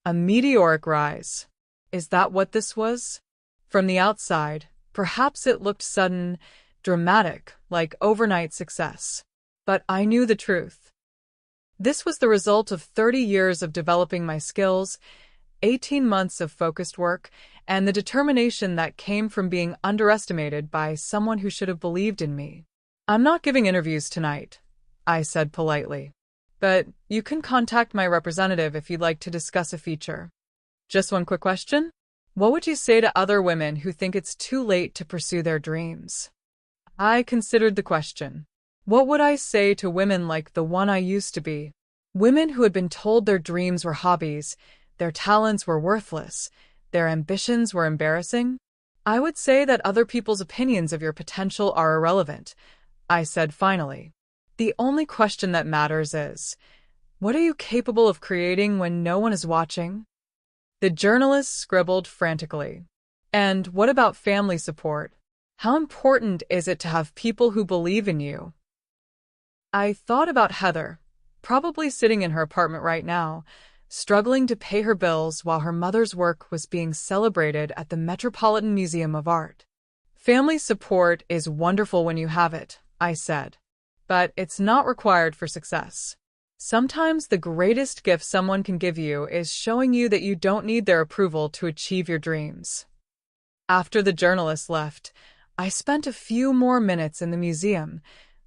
A meteoric rise. Is that what this was? From the outside, perhaps it looked sudden, dramatic, like overnight success. But I knew the truth. This was the result of 30 years of developing my skills, 18 months of focused work, and the determination that came from being underestimated by someone who should have believed in me. I'm not giving interviews tonight, I said politely. But you can contact my representative if you'd like to discuss a feature. Just one quick question. What would you say to other women who think it's too late to pursue their dreams? I considered the question. What would I say to women like the one I used to be? Women who had been told their dreams were hobbies, their talents were worthless, their ambitions were embarrassing? I would say that other people's opinions of your potential are irrelevant, I said finally. The only question that matters is, what are you capable of creating when no one is watching? The journalist scribbled frantically. And what about family support? How important is it to have people who believe in you? I thought about Heather, probably sitting in her apartment right now, struggling to pay her bills while her mother's work was being celebrated at the Metropolitan Museum of Art. Family support is wonderful when you have it, I said, but it's not required for success. Sometimes the greatest gift someone can give you is showing you that you don't need their approval to achieve your dreams. After the journalist left, I spent a few more minutes in the museum,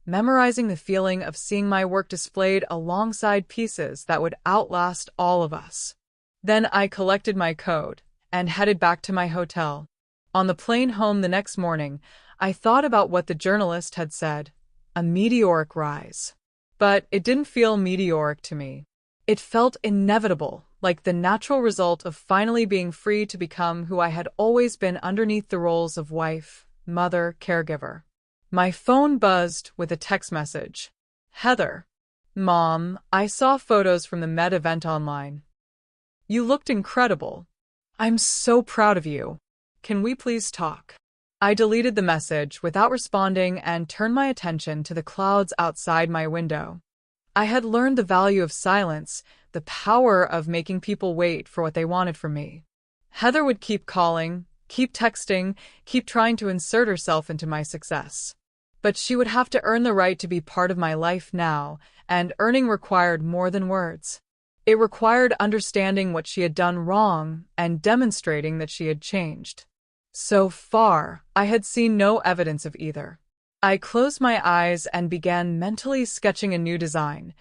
memorizing the feeling of seeing my work displayed alongside pieces that would outlast all of us. Then I collected my coat and headed back to my hotel. On the plane home the next morning, I thought about what the journalist had said, a meteoric rise. But it didn't feel meteoric to me. It felt inevitable, like the natural result of finally being free to become who I had always been underneath the roles of wife, mother, caregiver. My phone buzzed with a text message. Heather. Mom, I saw photos from the Met event online. You looked incredible. I'm so proud of you. Can we please talk? I deleted the message without responding and turned my attention to the clouds outside my window. I had learned the value of silence, the power of making people wait for what they wanted from me. Heather would keep calling, keep texting, keep trying to insert herself into my success. But she would have to earn the right to be part of my life now, and earning required more than words. It required understanding what she had done wrong and demonstrating that she had changed. So far, I had seen no evidence of either. I closed my eyes and began mentally sketching a new design,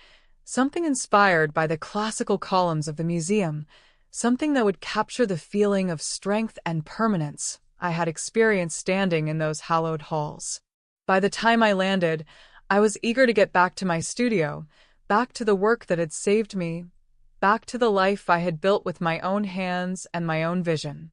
something inspired by the classical columns of the museum, something that would capture the feeling of strength and permanence I had experienced standing in those hallowed halls. By the time I landed, I was eager to get back to my studio, back to the work that had saved me, back to the life I had built with my own hands and my own vision.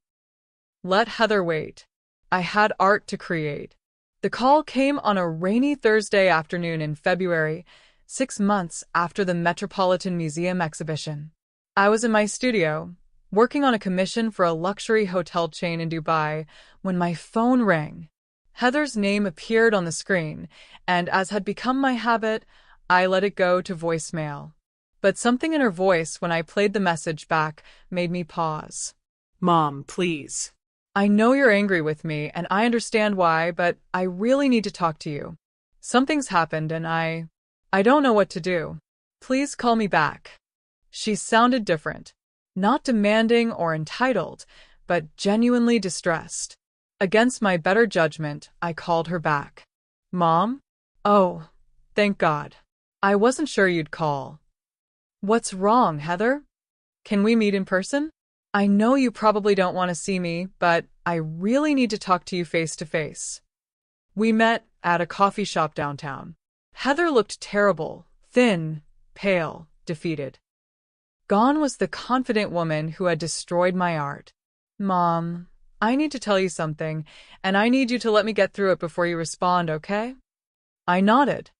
Let Heather wait. I had art to create. The call came on a rainy Thursday afternoon in February, 6 months after the Metropolitan Museum exhibition. I was in my studio, working on a commission for a luxury hotel chain in Dubai, when my phone rang. Heather's name appeared on the screen, and as had become my habit, I let it go to voicemail. But something in her voice when I played the message back made me pause. Mom, please. I know you're angry with me, and I understand why, but I really need to talk to you. Something's happened, and I don't know what to do. Please call me back. She sounded different. Not demanding or entitled, but genuinely distressed. Against my better judgment, I called her back. Mom? Oh, thank God. I wasn't sure you'd call. What's wrong, Heather? Can we meet in person? I know you probably don't want to see me, but I really need to talk to you face to face. We met at a coffee shop downtown. Heather looked terrible, thin, pale, defeated. Gone was the confident woman who had destroyed my art. Mom, I need to tell you something, and I need you to let me get through it before you respond, okay? I nodded.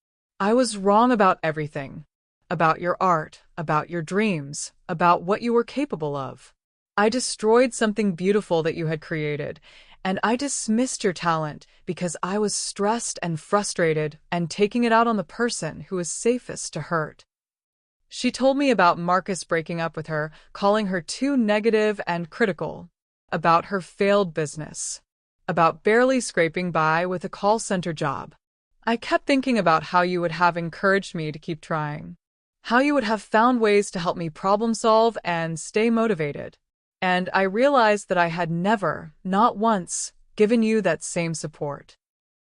I was wrong about everything. About your art, about your dreams, about what you were capable of. I destroyed something beautiful that you had created, and I dismissed your talent because I was stressed and frustrated and taking it out on the person who was safest to hurt. She told me about Marcus breaking up with her, calling her too negative and critical, about her failed business, about barely scraping by with a call center job. I kept thinking about how you would have encouraged me to keep trying, how you would have found ways to help me problem solve and stay motivated. And I realized that I had never, not once, given you that same support.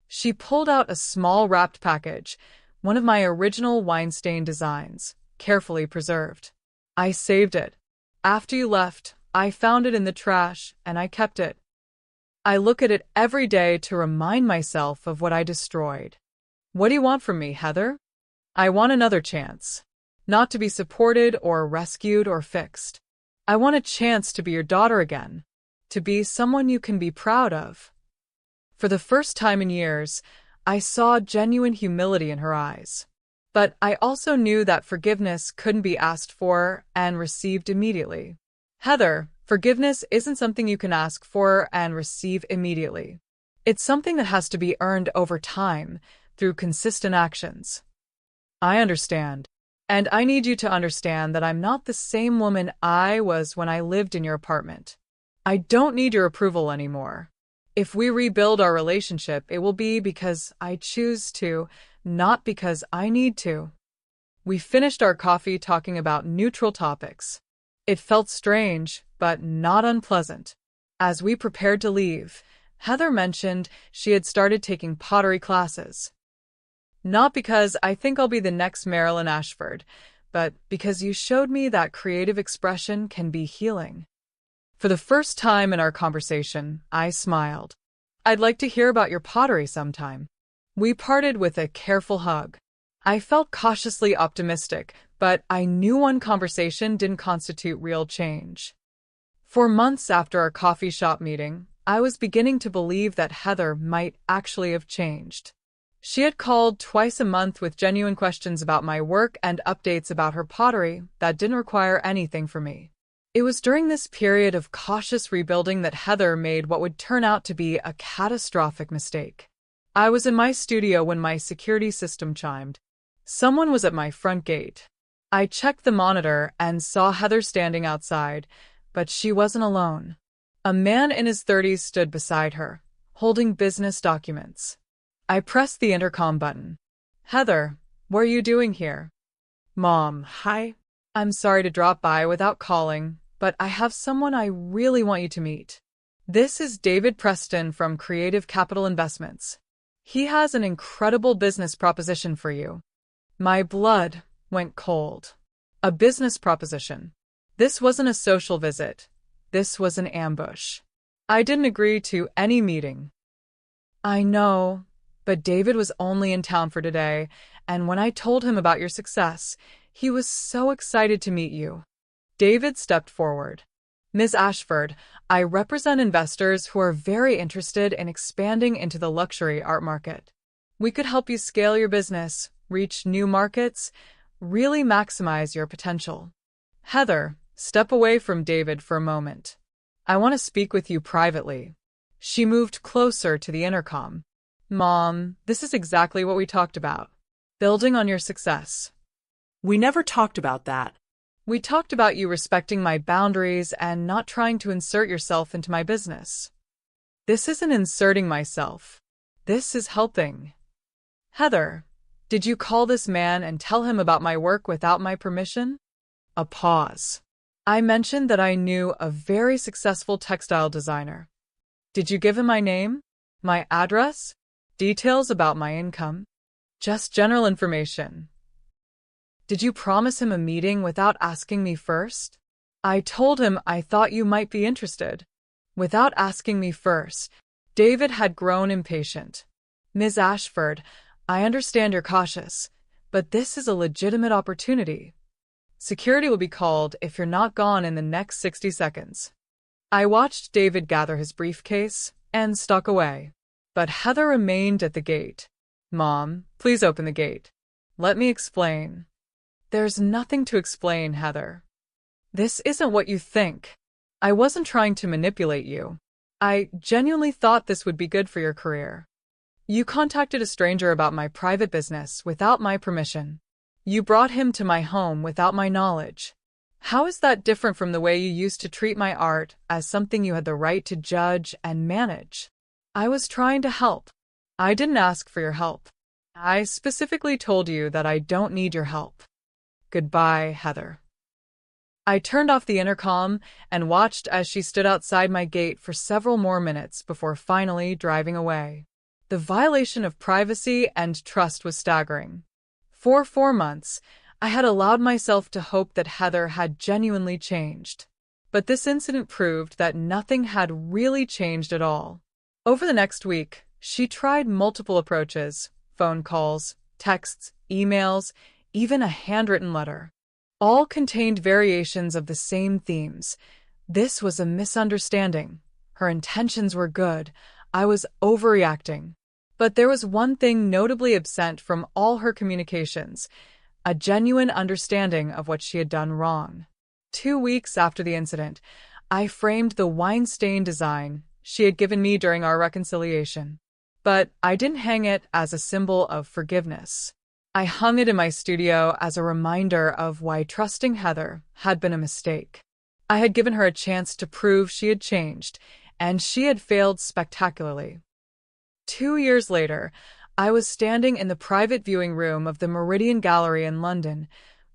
She pulled out a small wrapped package, one of my original Weinstein designs, carefully preserved. I saved it. After you left, I found it in the trash, and I kept it. I look at it every day to remind myself of what I destroyed. What do you want from me, Heather? I want another chance. Not to be supported or rescued or fixed. I want a chance to be your daughter again, to be someone you can be proud of. For the first time in years, I saw genuine humility in her eyes. But I also knew that forgiveness couldn't be asked for and received immediately. Heather, forgiveness isn't something you can ask for and receive immediately. It's something that has to be earned over time, through consistent actions. I understand. And I need you to understand that I'm not the same woman I was when I lived in your apartment. I don't need your approval anymore. If we rebuild our relationship, it will be because I choose to, not because I need to. We finished our coffee talking about neutral topics. It felt strange, but not unpleasant. As we prepared to leave, Heather mentioned she had started taking pottery classes. Not because I think I'll be the next Marilyn Ashford, but because you showed me that creative expression can be healing. For the first time in our conversation, I smiled. I'd like to hear about your pottery sometime. We parted with a careful hug. I felt cautiously optimistic, but I knew one conversation didn't constitute real change. For months after our coffee shop meeting, I was beginning to believe that Heather might actually have changed. She had called twice a month with genuine questions about my work and updates about her pottery that didn't require anything from me. It was during this period of cautious rebuilding that Heather made what would turn out to be a catastrophic mistake. I was in my studio when my security system chimed. Someone was at my front gate. I checked the monitor and saw Heather standing outside, but she wasn't alone. A man in his 30s stood beside her, holding business documents. I pressed the intercom button. Heather, what are you doing here? Mom, hi. I'm sorry to drop by without calling, but I have someone I really want you to meet. This is David Preston from Creative Capital Investments. He has an incredible business proposition for you. My blood went cold. A business proposition. This wasn't a social visit. This was an ambush. I didn't agree to any meeting. I know, but David was only in town for today, and when I told him about your success, he was so excited to meet you. David stepped forward. Ms. Ashford, I represent investors who are very interested in expanding into the luxury art market. We could help you scale your business, reach new markets, really maximize your potential. Heather, step away from David for a moment. I want to speak with you privately. She moved closer to the intercom. Mom, this is exactly what we talked about. Building on your success. We never talked about that. We talked about you respecting my boundaries and not trying to insert yourself into my business. This isn't inserting myself. This is helping. Heather, did you call this man and tell him about my work without my permission? A pause. I mentioned that I knew a very successful textile designer. Did you give him my name? My address? Details about my income? Just general information. Did you promise him a meeting without asking me first? I told him I thought you might be interested. Without asking me first, David had grown impatient. Ms. Ashford, I understand you're cautious, but this is a legitimate opportunity. Security will be called if you're not gone in the next 60 seconds. I watched David gather his briefcase and stalk away, but Heather remained at the gate. Mom, please open the gate. Let me explain. There's nothing to explain, Heather. This isn't what you think. I wasn't trying to manipulate you. I genuinely thought this would be good for your career. You contacted a stranger about my private business without my permission. You brought him to my home without my knowledge. How is that different from the way you used to treat my art as something you had the right to judge and manage? I was trying to help. I didn't ask for your help. I specifically told you that I don't need your help. Goodbye, Heather. I turned off the intercom and watched as she stood outside my gate for several more minutes before finally driving away. The violation of privacy and trust was staggering. For 4 months, I had allowed myself to hope that Heather had genuinely changed. But this incident proved that nothing had really changed at all. Over the next week, she tried multiple approaches: phone calls, texts, emails, even a handwritten letter. All contained variations of the same themes. This was a misunderstanding. Her intentions were good. I was overreacting. But there was one thing notably absent from all her communications: a genuine understanding of what she had done wrong. 2 weeks after the incident, I framed the Weinstein design she had given me during our reconciliation. But I didn't hang it as a symbol of forgiveness. I hung it in my studio as a reminder of why trusting Heather had been a mistake. I had given her a chance to prove she had changed, and she had failed spectacularly. 2 years later, I was standing in the private viewing room of the Meridian Gallery in London,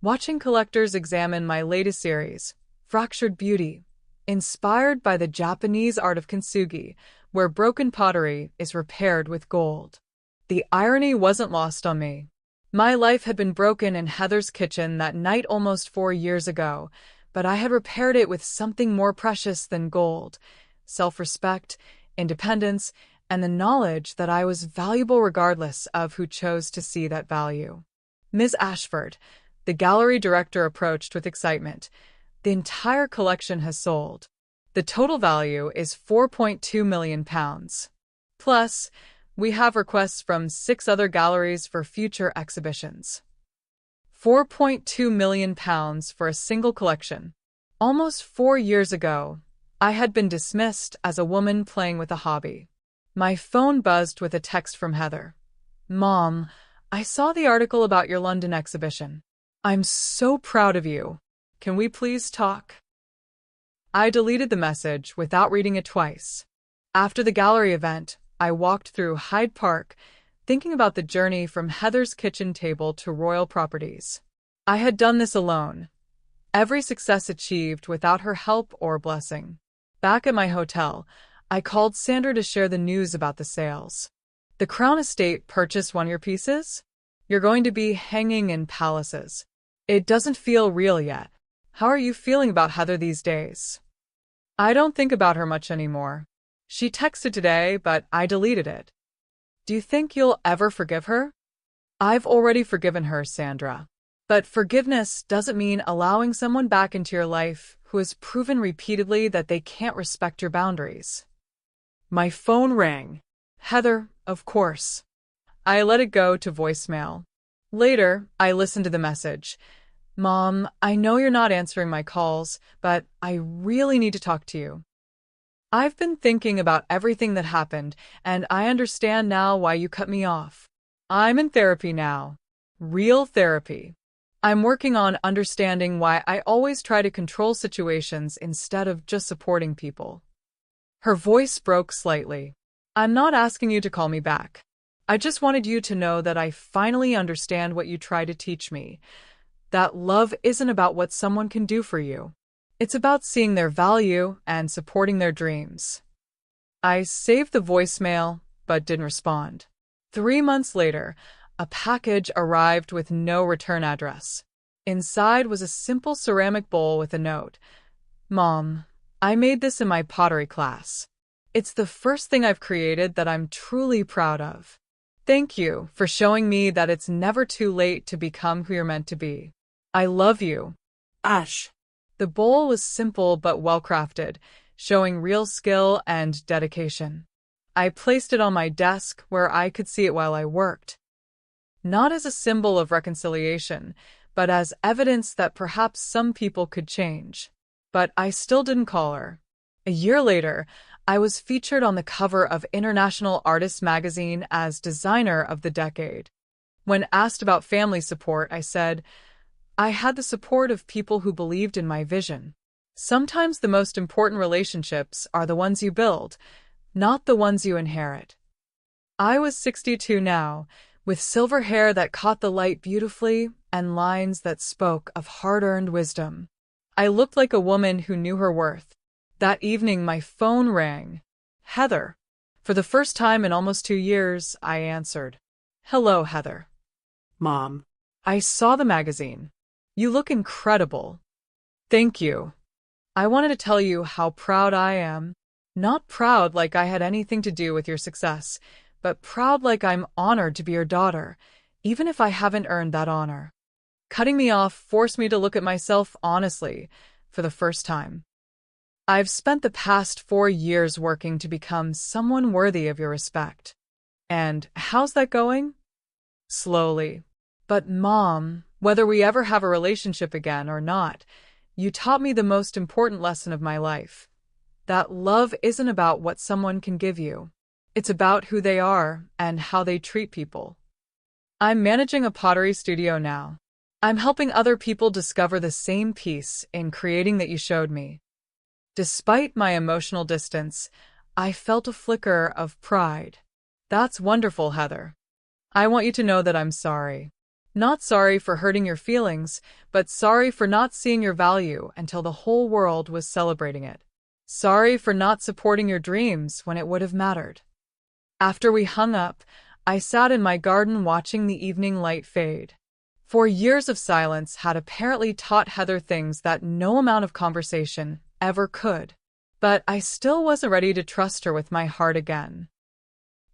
watching collectors examine my latest series, Fractured Beauty, inspired by the Japanese art of kintsugi, where broken pottery is repaired with gold. The irony wasn't lost on me. My life had been broken in Heather's kitchen that night almost 4 years ago, but I had repaired it with something more precious than gold: self-respect, independence, and the knowledge that I was valuable regardless of who chose to see that value. Ms. Ashford, the gallery director, approached with excitement. The entire collection has sold. The total value is £4.2 million. Plus, we have requests from 6 other galleries for future exhibitions. £4.2 million for a single collection. Almost 4 years ago, I had been dismissed as a woman playing with a hobby. My phone buzzed with a text from Heather. "Mom, I saw the article about your London exhibition. I'm so proud of you. Can we please talk?" I deleted the message without reading it twice. After the gallery event, I walked through Hyde Park, thinking about the journey from Heather's kitchen table to royal properties. I had done this alone. Every success achieved without her help or blessing. Back at my hotel, I called Sandra to share the news about the sales. "The Crown Estate purchased one of your pieces? You're going to be hanging in palaces. It doesn't feel real yet. How are you feeling about Heather these days?" "I don't think about her much anymore. She texted today, but I deleted it." "Do you think you'll ever forgive her?" "I've already forgiven her, Sandra. But forgiveness doesn't mean allowing someone back into your life who has proven repeatedly that they can't respect your boundaries." My phone rang. Heather, of course. I let it go to voicemail. Later, I listened to the message. "Mom, I know you're not answering my calls, but I really need to talk to you. I've been thinking about everything that happened, and I understand now why you cut me off. I'm in therapy now. Real therapy. I'm working on understanding why I always try to control situations instead of just supporting people." Her voice broke slightly. "I'm not asking you to call me back. I just wanted you to know that I finally understand what you try to teach me. That love isn't about what someone can do for you. It's about seeing their value and supporting their dreams." I saved the voicemail, but didn't respond. 3 months later, a package arrived with no return address. Inside was a simple ceramic bowl with a note. "Mom, I made this in my pottery class. It's the first thing I've created that I'm truly proud of. Thank you for showing me that it's never too late to become who you're meant to be. I love you, Ash." The bowl was simple but well-crafted, showing real skill and dedication. I placed it on my desk where I could see it while I worked. Not as a symbol of reconciliation, but as evidence that perhaps some people could change. But I still didn't call her. A year later, I was featured on the cover of International Artist magazine as Designer of the Decade. When asked about family support, I said, "I had the support of people who believed in my vision. Sometimes the most important relationships are the ones you build, not the ones you inherit." I was 62 now, with silver hair that caught the light beautifully and lines that spoke of hard-earned wisdom. I looked like a woman who knew her worth. That evening, my phone rang. "Heather." For the first time in almost 2 years, I answered. "Hello, Heather." Mom. "I saw the magazine. You look incredible." "Thank you. I wanted to tell you how proud I am. Not proud like I had anything to do with your success, but proud like I'm honored to be your daughter, even if I haven't earned that honor." Cutting me off forced me to look at myself honestly, for the first time. "I've spent the past 4 years working to become someone worthy of your respect. And how's that going?" "Slowly. But Mom, whether we ever have a relationship again or not, you taught me the most important lesson of my life. That love isn't about what someone can give you. It's about who they are and how they treat people. I'm managing a pottery studio now. I'm helping other people discover the same peace in creating that you showed me." Despite my emotional distance, I felt a flicker of pride. "That's wonderful, Heather. I want you to know that I'm sorry. Not sorry for hurting your feelings, but sorry for not seeing your value until the whole world was celebrating it. Sorry for not supporting your dreams when it would have mattered. After we hung up, I sat in my garden watching the evening light fade. 4 years of silence had apparently taught Heather things that no amount of conversation ever could. But I still wasn't ready to trust her with my heart again.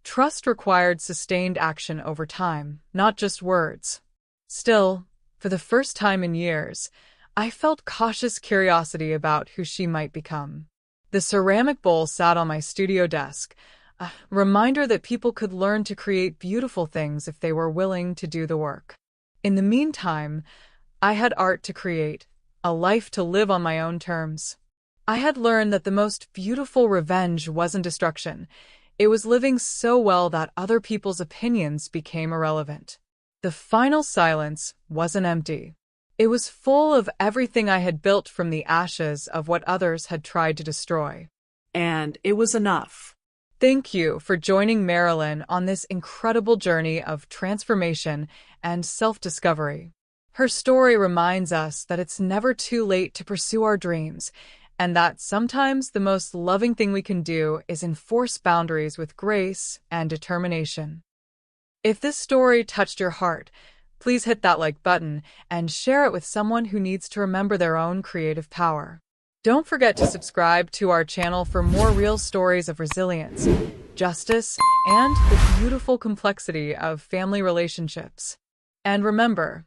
Trust required sustained action over time, not just words. Still, for the first time in years, I felt cautious curiosity about who she might become. The ceramic bowl sat on my studio desk, a reminder that people could learn to create beautiful things if they were willing to do the work. In the meantime, I had art to create, a life to live on my own terms. I had learned that the most beautiful revenge wasn't destruction. It was living so well that other people's opinions became irrelevant. The final silence wasn't empty. It was full of everything I had built from the ashes of what others had tried to destroy. And it was enough. Thank you for joining Marilyn on this incredible journey of transformation and self-discovery. Her story reminds us that it's never too late to pursue our dreams, and that sometimes the most loving thing we can do is enforce boundaries with grace and determination. If this story touched your heart, please hit that like button and share it with someone who needs to remember their own creative power. Don't forget to subscribe to our channel for more real stories of resilience, justice, and the beautiful complexity of family relationships. And remember,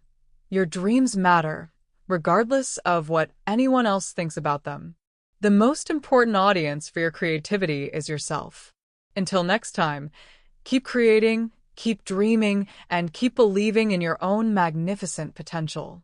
your dreams matter, regardless of what anyone else thinks about them. The most important audience for your creativity is yourself. Until next time, keep creating, keep dreaming, and keep believing in your own magnificent potential.